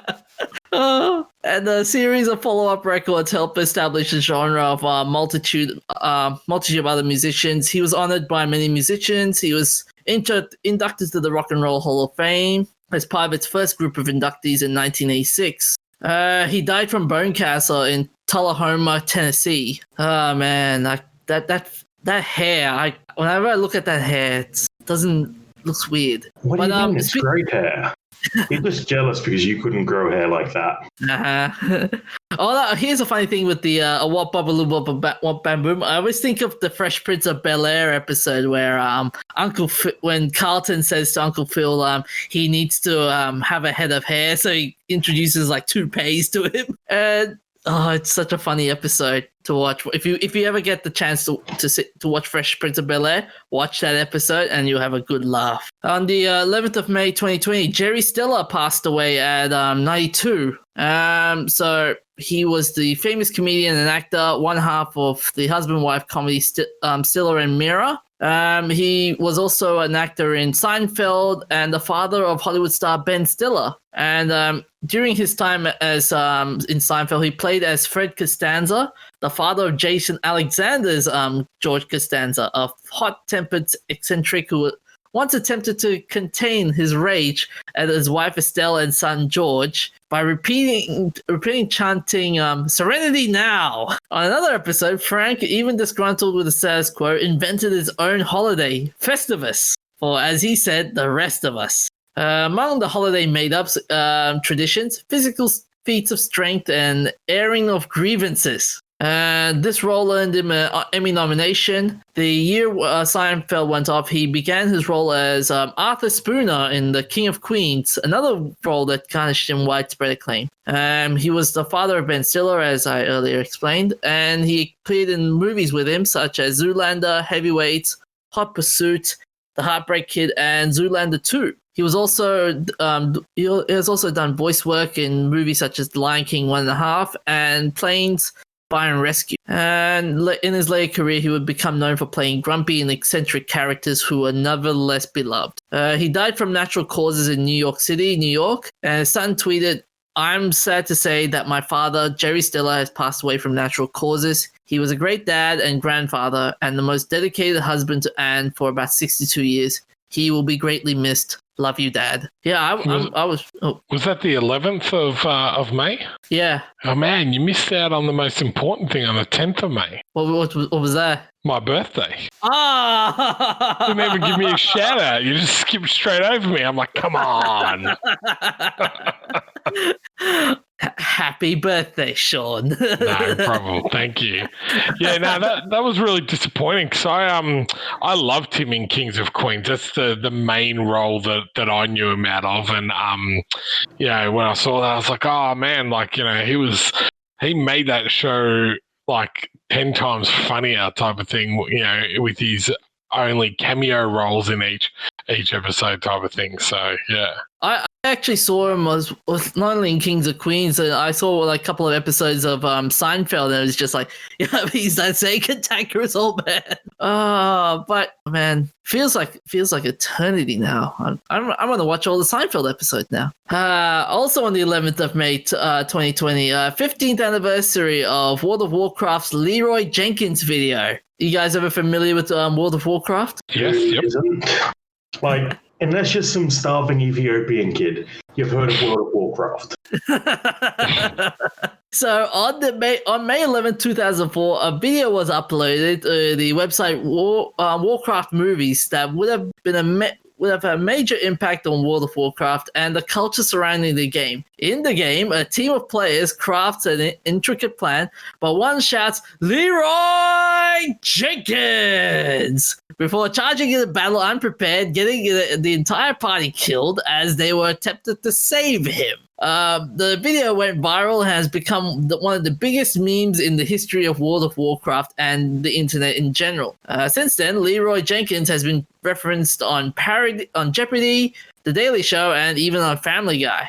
And a series of follow-up records helped establish the genre of multitude of other musicians. He was honored by many musicians. He was inducted to the Rock and Roll Hall of Fame as part of its first group of inductees in 1986. He died from bone cancer in Tullahoma, Tennessee. Oh man, that hair! Whenever I look at that hair, it looks weird. What do you mean? It's great hair. You're just jealous because you couldn't grow hair like that. Here's a funny thing with the Wop Bubba Wop Bam Boom. I always think of the Fresh Prince of Bel-Air episode where when Carlton says to Uncle Phil he needs to have a head of hair, so he introduces like toupees to him. And it's such a funny episode to watch. If you ever get the chance to watch Fresh Prince of Bel-Air, watch that episode and you'll have a good laugh. On the 11th of May 2020, Jerry Stiller passed away at 92. So he was the famous comedian and actor, one half of the husband-wife comedy Stiller and Meara. He was also an actor in Seinfeld and the father of Hollywood star Ben Stiller. And during his time as in Seinfeld, he played as Fred Costanza, the father of Jason Alexander's George Costanza, a hot-tempered eccentric who once attempted to contain his rage at his wife Estelle and son George by repeating chanting "Serenity now." On another episode, Frank, even disgruntled with the status quo, invented his own holiday, Festivus, for, as he said, the rest of us. Among the holiday made-ups traditions, physical feats of strength and airing of grievances. This role earned him an Emmy nomination. The year Seinfeld went off, he began his role as Arthur Spooner in The King of Queens, another role that garnished him widespread acclaim. He was the father of Ben Stiller, as I earlier explained, and he appeared in movies with him, such as Zoolander, Heavyweights, Hot Pursuit, The Heartbreak Kid, and Zoolander 2. He was also he has also done voice work in movies such as The Lion King 1.5 and Planes, Fire and Rescue. And in his later career, he would become known for playing grumpy and eccentric characters who were nevertheless beloved. He died from natural causes in New York City, New York, and his son tweeted, I'm sad to say that my father, Jerry Stiller, has passed away from natural causes. He was a great dad and grandfather and the most dedicated husband to Anne for about 62 years. He will be greatly missed. Love you, Dad. Yeah, I was. Oh. Was that the 11th of May? Yeah. Oh man, you missed out on the most important thing on the 10th of May. What was that? My birthday. Ah! You didn't even give me a shout out. You just skipped straight over me. I'm like, come on. Happy birthday, Shaun. No problem. Thank you. Yeah, no, that was really disappointing because I loved him in Kings of Queens. That's the main role that I knew him out of. And you know, when I saw that, I was like, oh man, like, you know, he made that show like 10 times funnier type of thing, you know, with his only cameo roles in each episode type of thing. So yeah. I actually saw him was not only in Kings of Queens, and I saw like a couple of episodes of Seinfeld, and it was just like, yeah, he's that same cantankerous old man. But man, feels like eternity now. I'm gonna watch all the Seinfeld episodes now. Also on the 11th of May, 2020, 15th anniversary of World of Warcraft's Leroy Jenkins video. You guys ever familiar with World of Warcraft? Yes. Yep. Like, unless you're some starving Ethiopian kid, you've heard of World of Warcraft. So on May 11, 2004, a video was uploaded to the website Warcraft Movies that would have had a major impact on World of Warcraft and the culture surrounding the game. In the game, a team of players crafts an intricate plan, but one shouts, "Leroy Jenkins!" before charging into battle unprepared, getting the entire party killed as they were attempting to save him. The video went viral and has become one of the biggest memes in the history of World of Warcraft and the internet in general. Since then, Leroy Jenkins has been referenced on Jeopardy, The Daily Show, and even on Family Guy.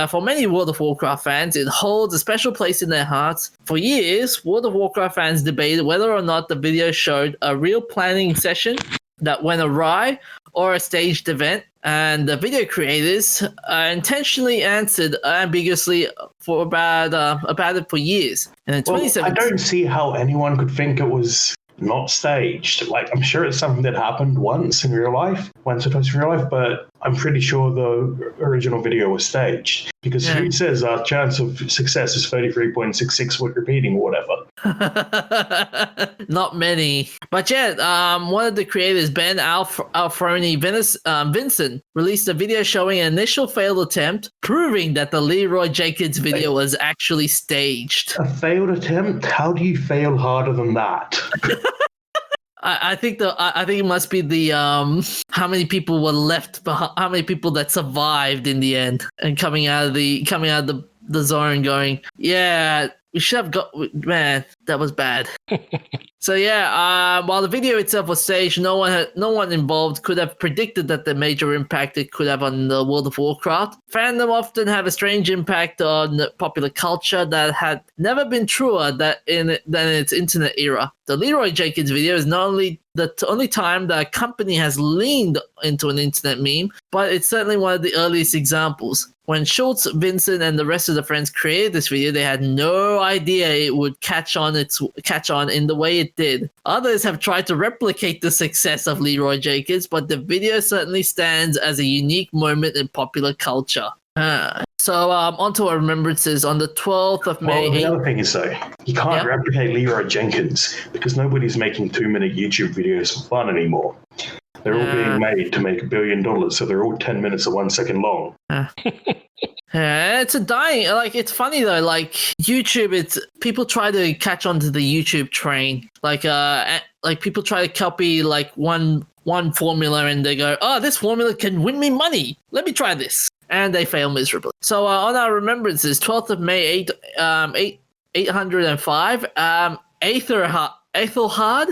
For many World of Warcraft fans, it holds a special place in their hearts. For years, World of Warcraft fans debated whether or not the video showed a real planning session that went awry or a staged event, and the video creators intentionally answered ambiguously about it for years. And in 2017, I don't see how anyone could think it was not staged. Like, I'm sure it's something that happened once or twice in real life, but I'm pretty sure the original video was staged. Because who says our chance of success is 33.66 with repeating or whatever? Not many. But yeah, one of the creators, Ben Alfroni Vincent, released a video showing an initial failed attempt, proving that the Leroy Jenkins video was actually staged. A failed attempt? How do you fail harder than that? I think it must be the how many people were left behind, how many people that survived in the end, and coming out of the zone going, yeah, we should have got, man, that was bad. So yeah, while the video itself was staged, no one involved could have predicted that the major impact it could have on the World of Warcraft. Fandom often have a strange impact on the popular culture that had never been truer than in its internet era. The Leroy Jenkins video is not only the only time that a company has leaned into an internet meme, but it's certainly one of the earliest examples. When Schultz, Vincent, and the rest of the friends created this video, they had no idea it would catch on in the way it did. Others have tried to replicate the success of Leroy Jenkins, but the video certainly stands as a unique moment in popular culture. So onto our remembrances on the 12th of May. Well, the other thing is, though, you can't replicate Leroy Jenkins because nobody's making 2-minute YouTube videos for fun anymore. They're all being made to make $1 billion, so they're all 10 minutes or 1 second long. It's a dying. Like, it's funny though. Like YouTube, it's people try to catch onto the YouTube train. Like people try to copy like one formula, and they go, "Oh, this formula can win me money. Let me try this," and they fail miserably. So on our remembrances, 12th of May, 805, Aethelhard.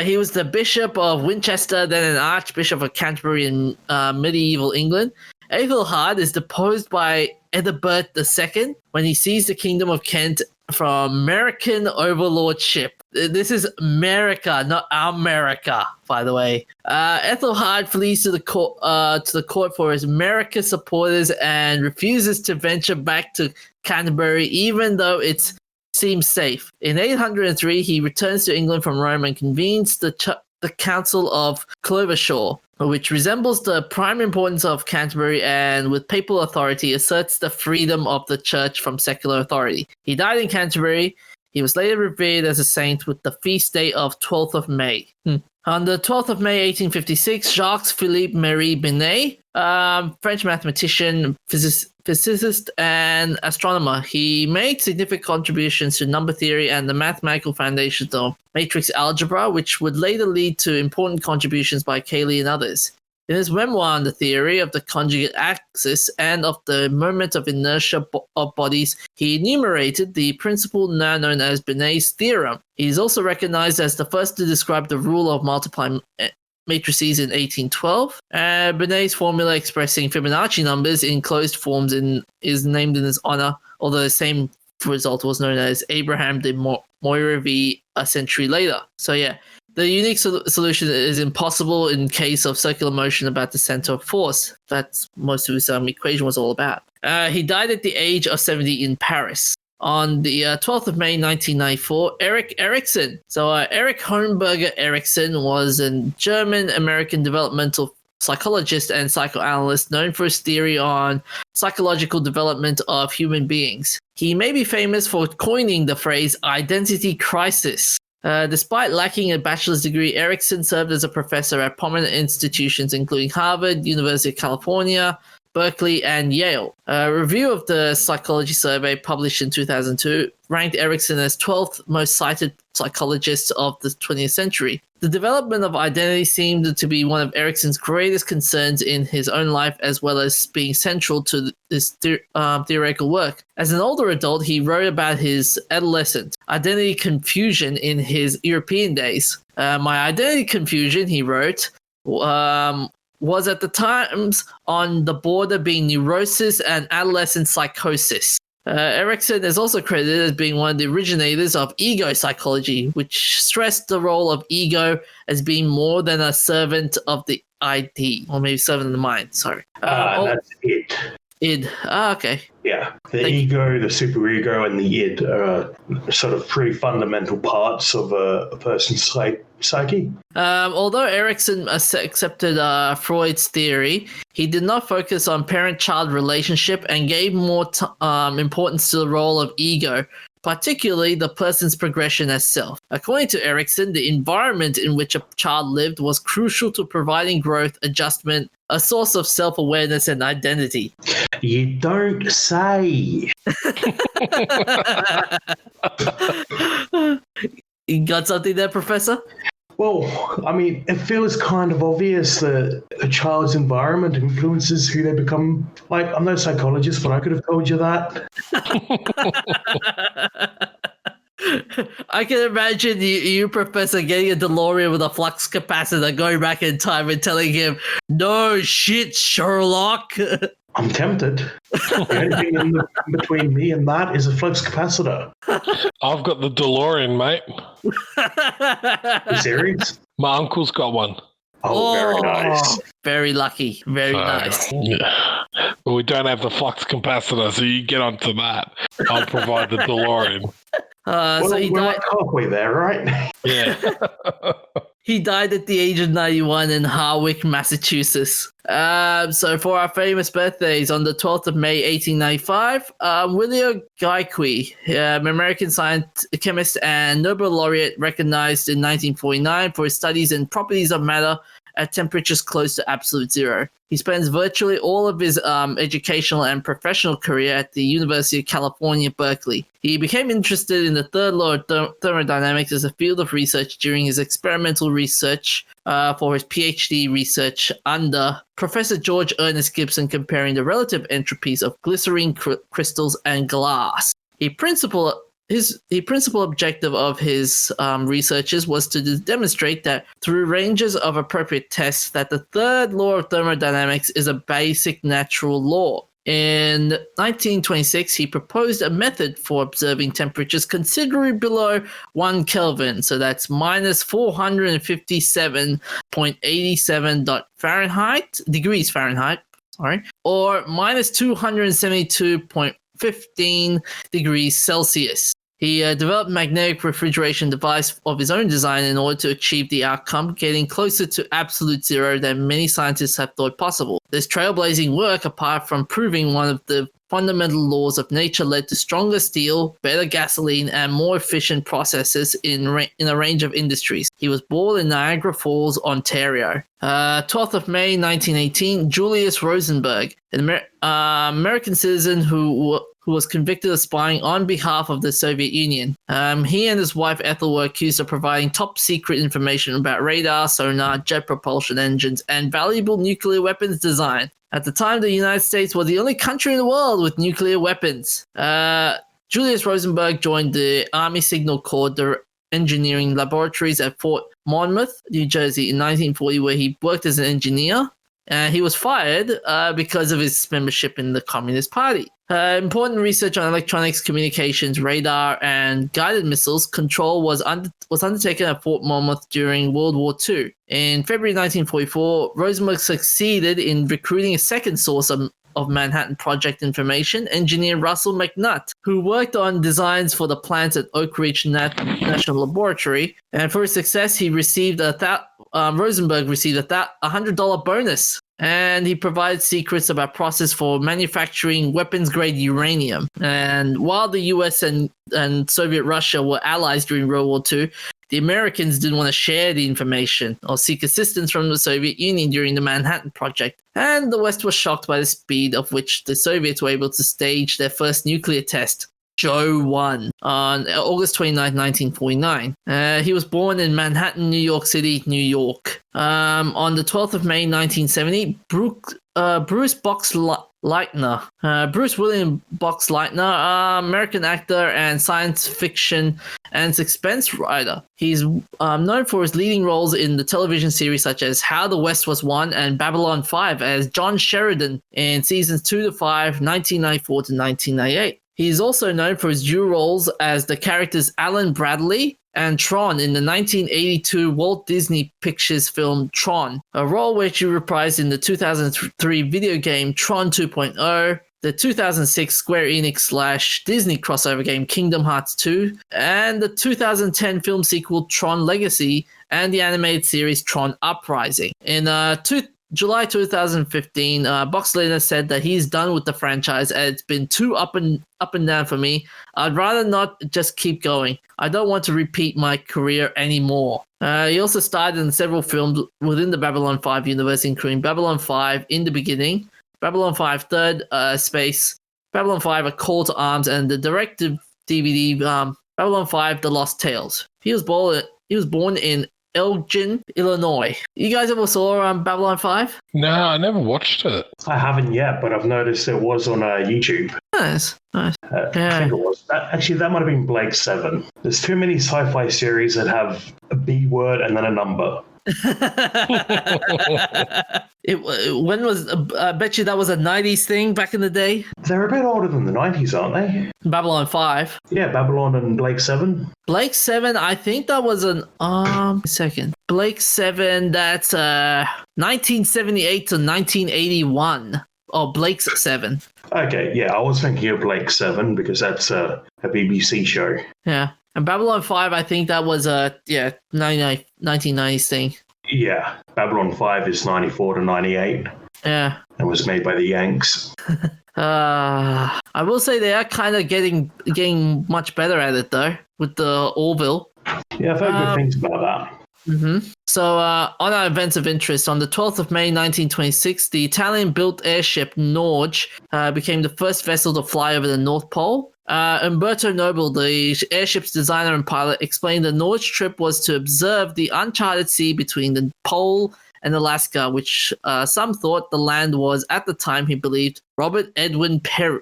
He was the Bishop of Winchester, then an Archbishop of Canterbury in medieval England. Aethelhard is deposed by Edbert II when he seized the kingdom of Kent American overlordship. This is America, not America, by the way. Ethelhard flees to the court for his America supporters and refuses to venture back to Canterbury, even though it seems safe. In 803, he returns to England from Rome and convenes the Council of Clovershaw, which resembles the prime importance of Canterbury and, with papal authority, asserts the freedom of the church from secular authority. He died in Canterbury. He was later revered as a saint with the feast day of 12th of May. On the 12th of May, 1856, Jacques-Philippe Marie Binet, French mathematician, physicist, and astronomer. He made significant contributions to number theory and the mathematical foundations of matrix algebra, which would later lead to important contributions by Cayley and others. In his memoir on the theory of the conjugate axis and of the moment of inertia of bodies, he enumerated the principle now known as Binet's theorem. He is also recognized as the first to describe the rule of multiplying matrices in 1812. Binet's formula expressing Fibonacci numbers in closed forms is named in his honor, although the same result was known as Abraham de Moivre a century later. So yeah. The unique solution is impossible in case of circular motion about the center of force. That's most of his equation was all about. He died at the age of 70 in Paris. On the 12th of May, 1994, Erik Erikson. So Erich Homburger Erikson was a German-American developmental psychologist and psychoanalyst known for his theory on psychological development of human beings. He may be famous for coining the phrase identity crisis. Despite lacking a bachelor's degree, Erikson served as a professor at prominent institutions including Harvard, University of California, Berkeley, and Yale. A review of the Psychology Survey published in 2002 ranked Erikson as 12th most cited psychologist of the 20th century. The development of identity seemed to be one of Erikson's greatest concerns in his own life, as well as being central to his theoretical work. As an older adult, he wrote about his adolescent identity confusion in his European days. My identity confusion, he wrote, was at the times on the border being neurosis and adolescent psychosis. Erikson is also credited as being one of the originators of ego psychology, which stressed the role of ego as being more than a servant of the ID, or maybe servant of the mind, sorry. That's it. Id. Okay. Yeah. The ego, the superego, and the id are sort of pretty fundamental parts of a person's psyche. Although Erikson accepted Freud's theory, he did not focus on parent-child relationship and gave more importance to the role of ego, particularly the person's progression as self. According to Erikson, the environment in which a child lived was crucial to providing growth, adjustment, a source of self-awareness and identity. You don't say. You got something there, Professor? Well, I mean, it feels kind of obvious that a child's environment influences who they become. Like, I'm no psychologist, but I could have told you that. I can imagine you, Professor, getting a DeLorean with a flux capacitor, going back in time and telling him, "No shit, Sherlock." I'm tempted. The only thing in between me and that is a flux capacitor. I've got the DeLorean, mate. You serious? My uncle's got one. Oh, very nice. Very lucky. Very nice. Yeah. But we don't have the flux capacitor, so you get onto that. I'll provide the DeLorean. So he we're died. like halfway there, right? Yeah. He died at the age of 91 in Harwich, Massachusetts. So for our famous birthdays, on the 12th of May, 1895, William Geikie, an American chemist and Nobel laureate, recognized in 1949 for his studies in properties of matter at temperatures close to absolute zero. He spends virtually all of his educational and professional career at the University of California, Berkeley. He became interested in the third law of thermodynamics as a field of research during his experimental research for his PhD research under Professor George Ernest Gibson, comparing the relative entropies of glycerine crystals and glass. The principal objective of his researches was to demonstrate that through ranges of appropriate tests that the third law of thermodynamics is a basic natural law. In 1926, he proposed a method for observing temperatures considerably below 1 Kelvin, so that's minus 457.87 degrees Fahrenheit, or minus 272.15 degrees Celsius. He developed a magnetic refrigeration device of his own design in order to achieve the outcome, getting closer to absolute zero than many scientists have thought possible. This trailblazing work, apart from proving one of the fundamental laws of nature, led to stronger steel, better gasoline, and more efficient processes in a range of industries. He was born in Niagara Falls, Ontario. 12th of May, 1918, Julius Rosenberg, an American citizen who was convicted of spying on behalf of the Soviet Union. He and his wife Ethel were accused of providing top-secret information about radar, sonar, jet propulsion engines, and valuable nuclear weapons design. At the time, the United States was the only country in the world with nuclear weapons. Julius Rosenberg joined the Army Signal Corps engineering laboratories at Fort Monmouth, New Jersey in 1940, where he worked as an engineer. He was fired because of his membership in the Communist Party. Important research on electronics, communications, radar, and guided missiles control was undertaken at Fort Monmouth during World War II. In February 1944, Rosenberg succeeded in recruiting a second source of Manhattan Project information, engineer Russell McNutt, who worked on designs for the plants at Oak Ridge National Laboratory. And for his success, he received Rosenberg received a $100 bonus. And he provided secrets about process for manufacturing weapons-grade uranium. And while the US and Soviet Russia were allies during World War II, the Americans didn't want to share the information or seek assistance from the Soviet Union during the Manhattan Project. And the West was shocked by the speed of which the Soviets were able to stage their first nuclear test, Joe 1, on August 29, 1949. He was born in Manhattan, New York City, New York. On the 12th of May, 1970, Bruce William Box Leitner, American actor and science fiction and suspense writer. He's known for his leading roles in the television series such as How the West Was Won and Babylon 5 as John Sheridan in seasons 2 to 5, 1994 to 1998. He's also known for his dual roles as the characters Alan Bradley and Tron in the 1982 Walt Disney Pictures film Tron, a role which he reprised in the 2003 video game Tron 2.0, the 2006 Square Enix / Disney crossover game Kingdom Hearts 2, and the 2010 film sequel Tron Legacy, and the animated series Tron Uprising. In July 2015, Box Leitner said that he's done with the franchise and it's been too up and down for me. I'd rather not just keep going. I don't want to repeat my career anymore. He also starred in several films within the Babylon 5 universe, including Babylon 5 In the Beginning, Babylon 5 Third Space, Babylon 5 A Call to Arms, and the direct-to-DVD Babylon 5 The Lost Tales. He was born in Elgin, Illinois. You guys ever saw Babylon 5? No, I never watched it. I haven't yet, but I've noticed it was on YouTube. Nice. I think it was. That might have been Blake 7. There's too many sci-fi series that have a B word and then a number. I bet you that was a 90s thing back in the day. They're a bit older than the 90s, aren't they? Babylon 5. Yeah, Babylon and Blake 7. Blake 7, I think that was second. Blake 7, that's 1978 to 1981. Oh, Blake's 7. Okay, yeah, I was thinking of Blake 7 because that's a BBC show. Yeah. And Babylon 5, I think that was a 1990s thing. Yeah, Babylon 5 is 94 to 98. Yeah. It was made by the Yanks. I will say they are kind of getting much better at it, though, with the Orville. Yeah, I've heard good things about that. Mm-hmm. So, on our events of interest, on the 12th of May 1926, the Italian-built airship Norge became the first vessel to fly over the North Pole. Umberto Noble, the airship's designer and pilot, explained the Norge trip was to observe the uncharted sea between the pole and Alaska, which some thought the land was at the time. He believed Robert Edwin Perry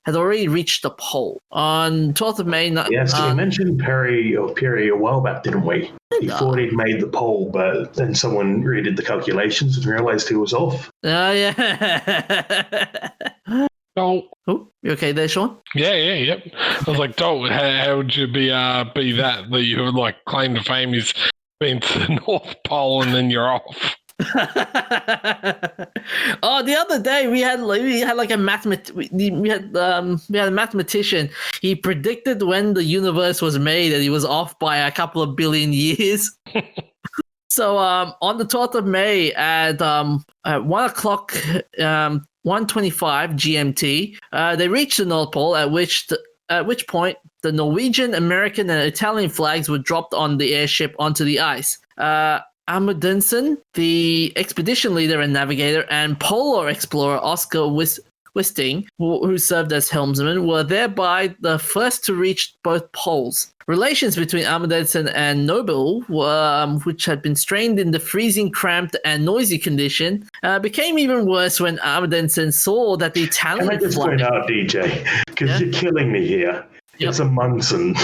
had already reached the pole on 12th of May. Yes, we mentioned Perry a while back, didn't we? He thought he'd made the pole, but then someone redid the calculations and realized he was off. Yeah. Oh, you okay there, Shaun? Yep. I was like, how would you be that you would like claim to fame is being to the North Pole and then you're off? The other day we had like a mathematician. He predicted when the universe was made, and he was off by a couple of billion years. So on the 12th of May at 1 o'clock, 1:25 GMT, they reached the North Pole, at which point the Norwegian, American, and Italian flags were dropped on the airship onto the ice. Amundsen, the expedition leader and navigator, and polar explorer Oscar Wisting, who served as helmsman, were thereby the first to reach both poles. Relations between Amundsen and Nobel, which had been strained in the freezing, cramped, and noisy condition, became even worse when Amundsen saw that the Italian Can I just point out, DJ, because you're killing me here. Yep. It's Amundsen.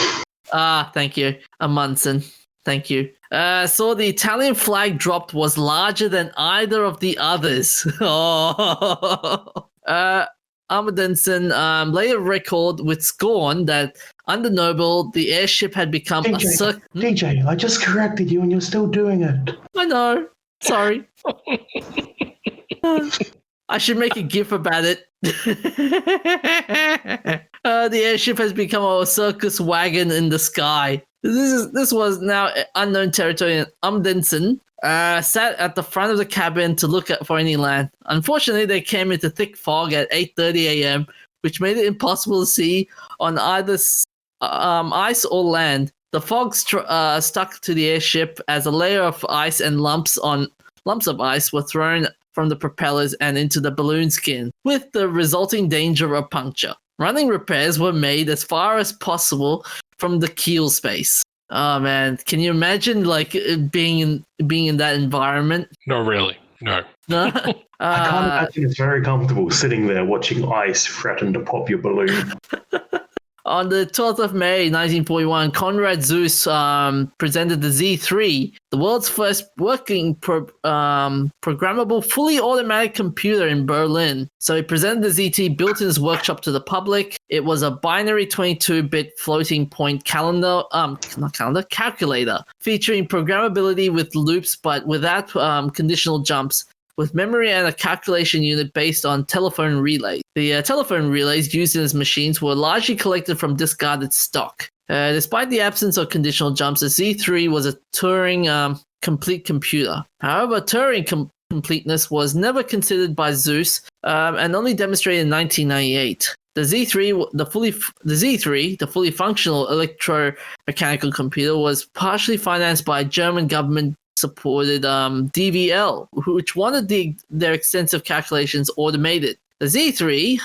Thank you. Amundsen. Thank you. Saw the Italian flag dropped was larger than either of the others. Amundsen later recalled with scorn that under Nobel, the airship had become DJ, I just corrected you and you're still doing it. I know. Sorry. I should make a gif about it. The airship has become a circus wagon in the sky. This was now unknown territory, and Amundsen sat at the front of the cabin to look for any land. Unfortunately, they came into thick fog at 8:30 a.m., which made it impossible to see on either ice or land. The fog stuck to the airship as a layer of ice and lumps of ice were thrown from the propellers and into the balloon skin, with the resulting danger of puncture. Running repairs were made as far as possible from the keel space. Oh man, can you imagine like being in that environment? Not really. No. I can't imagine it's very comfortable sitting there watching ice threaten to pop your balloon. On the 12th of May, 1941, Konrad Zuse presented the Z3, the world's first working programmable, fully automatic computer in Berlin. So he presented the ZT built in his workshop to the public. It was a binary 22-bit floating point calculator, featuring programmability with loops but without conditional jumps, with memory and a calculation unit based on telephone relays. The telephone relays used in his machines were largely collected from discarded stock. Despite the absence of conditional jumps, the Z3 was a Turing complete computer. However, Turing completeness was never considered by Zuse and only demonstrated in 1998. The Z3, the fully functional electromechanical computer, was partially financed by German government supported DVL, which wanted their extensive calculations automated. The Z3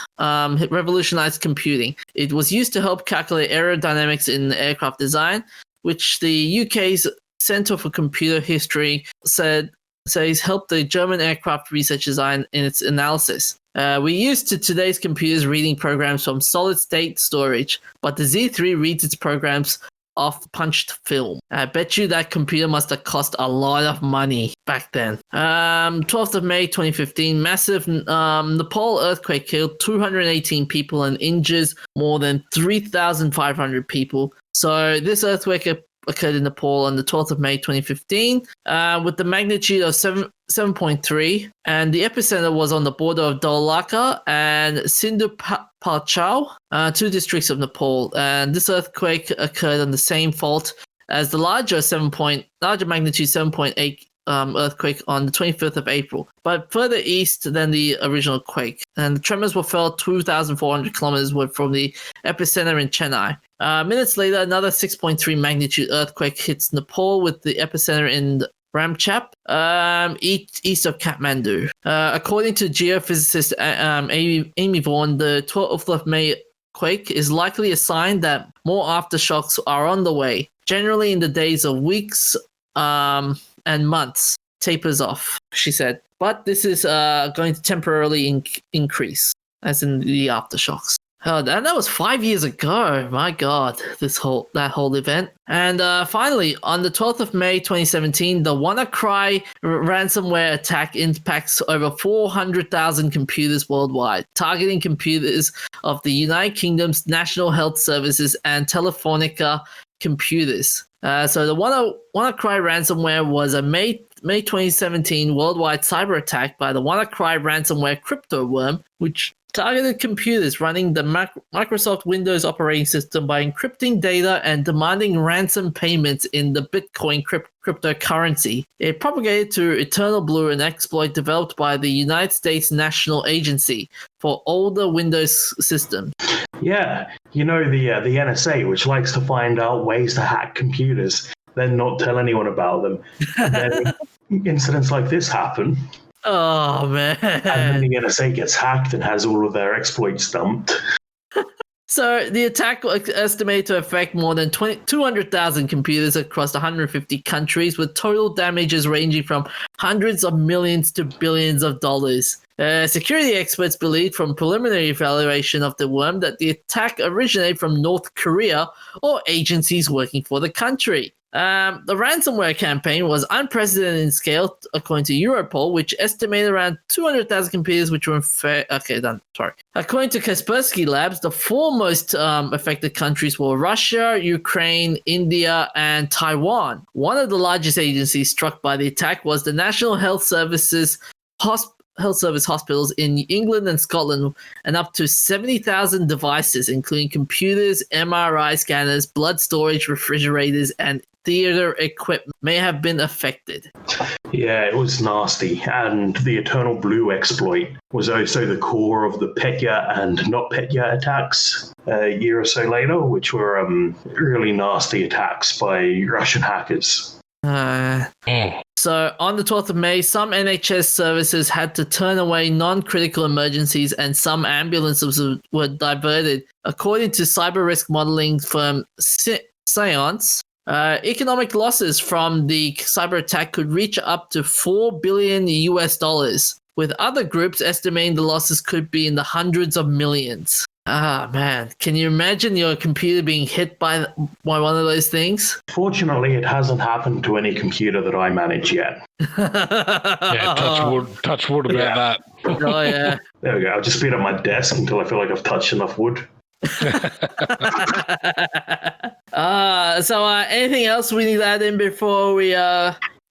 revolutionized computing. It was used to help calculate aerodynamics in aircraft design, which the UK's Centre for Computer History says helped the German aircraft research design in its analysis. We used to today's computers reading programs from solid-state storage, but the Z3 reads its programs off punched film. I bet you that computer must have cost a lot of money back then. 12th of May 2015, massive Nepal earthquake killed 218 people and injures more than 3,500 people. So this earthquake occurred in Nepal on the 12th of May 2015 with the magnitude of 7.3, and the epicenter was on the border of Dholaka and Sindhupalchal, two districts of Nepal. And this earthquake occurred on the same fault as the larger magnitude 7.8 earthquake on the 25th of April, but further east than the original quake. And the tremors were felt 2,400 kilometers from the epicenter in Chennai. Minutes later, another 6.3 magnitude earthquake hits Nepal with the epicenter in Ramchap, east of Kathmandu. According to geophysicist Amy Vaughan, the 12th of May quake is likely a sign that more aftershocks are on the way, generally in the days of weeks and months. Tapers off, she said. But this is going to temporarily increase, as in the aftershocks. And that was 5 years ago. My God, that whole event. And finally, on the 12th of May 2017, the WannaCry ransomware attack impacts over 400,000 computers worldwide, targeting computers of the United Kingdom's National Health Services and Telefonica computers. So the WannaCry ransomware was a May 2017 worldwide cyber attack by the WannaCry ransomware crypto worm, which targeted computers running the Microsoft Windows operating system by encrypting data and demanding ransom payments in the Bitcoin cryptocurrency. It propagated to Eternal Blue, an exploit developed by the United States National Agency for older Windows systems. Yeah, you know, the NSA, which likes to find out ways to hack computers, then not tell anyone about them. And then incidents like this happen. Oh, man. And then the NSA gets hacked and has all of their exploits dumped. So the attack was estimated to affect more than 200,000 computers across 150 countries, with total damages ranging from hundreds of millions to billions of dollars. Security experts believe from preliminary evaluation of the worm that the attack originated from North Korea or agencies working for the country. The ransomware campaign was unprecedented in scale, according to Europol, which estimated around 200,000 computers which were According to Kaspersky Labs, the four most affected countries were Russia, Ukraine, India, and Taiwan. One of the largest agencies struck by the attack was the National Health Service hospitals in England and Scotland, and up to 70,000 devices, including computers, MRI scanners, blood storage, refrigerators, and theater equipment may have been affected. Yeah, it was nasty. And the Eternal Blue exploit was also the core of the Petya and not Petya attacks a year or so later, which were really nasty attacks by Russian hackers. So on the 12th of May, some NHS services had to turn away non-critical emergencies and some ambulances were diverted. According to cyber risk modeling firm Seance, economic losses from the cyber attack could reach up to $4 billion US, with other groups estimating the losses could be in the hundreds of millions. Ah, man. Can you imagine your computer being hit by one of those things? Fortunately, it hasn't happened to any computer that I manage yet. Yeah, touch wood about that. Oh, yeah. There we go. I'll just be at my desk until I feel like I've touched enough wood. So anything else we need to add in before we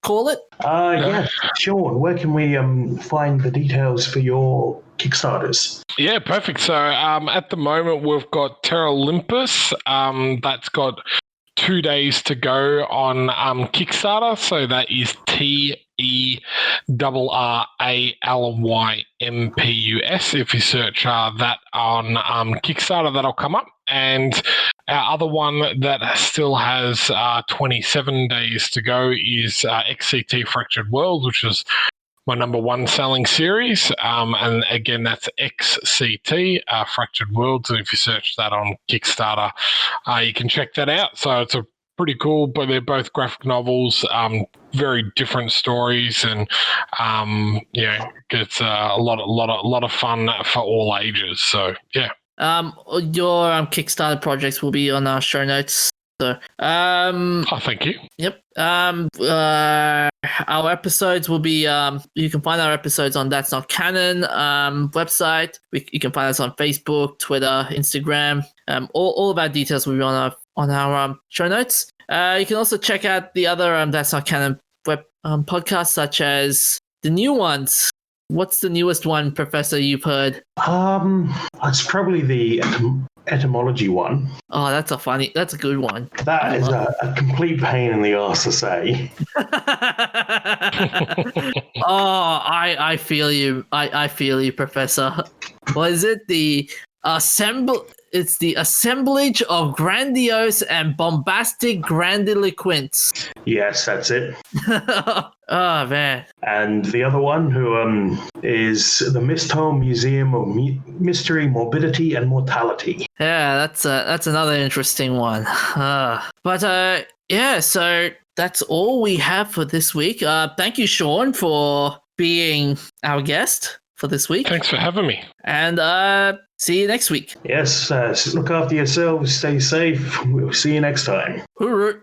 call it? Yeah, Sean, where can we find the details for your Kickstarters? Yeah, perfect. So at the moment, we've got Terra Olympus. That's got 2 days to go on Kickstarter. So that is TERRALYMPUS. If you search that on Kickstarter, that'll come up. And our other one that still has 27 days to go is XCT Fractured Worlds, which is my number one selling series. And again, that's XCT Fractured Worlds. And if you search that on Kickstarter, you can check that out. So it's a pretty cool, but they're both graphic novels, very different stories, and it's a lot of fun for all ages. So yeah. Your Kickstarter projects will be on our show notes. So, thank you. Yep. Our episodes will be. You can find our episodes on That's Not Canon website. You can find us on Facebook, Twitter, Instagram. All of our details will be on our show notes. You can also check out the other That's Not Canon web podcasts, such as the new ones. What's the newest one, Professor, you've heard? It's probably the etymology one. Oh, that's a good one. That is a complete pain in the arse to say. I feel you. I feel you, Professor. Was it the It's the assemblage of grandiose and bombastic grandiloquence. Yes, that's it. Oh, man. And the other one, who is the Mistholm Museum of Mystery, Morbidity, and Mortality. Yeah, that's another interesting one. But yeah, so that's all we have for this week. Thank you, Shaun, for being our guest for this week. Thanks for having me. And see you next week. Yes, look after yourselves, stay safe. We'll see you next time. Hooroo.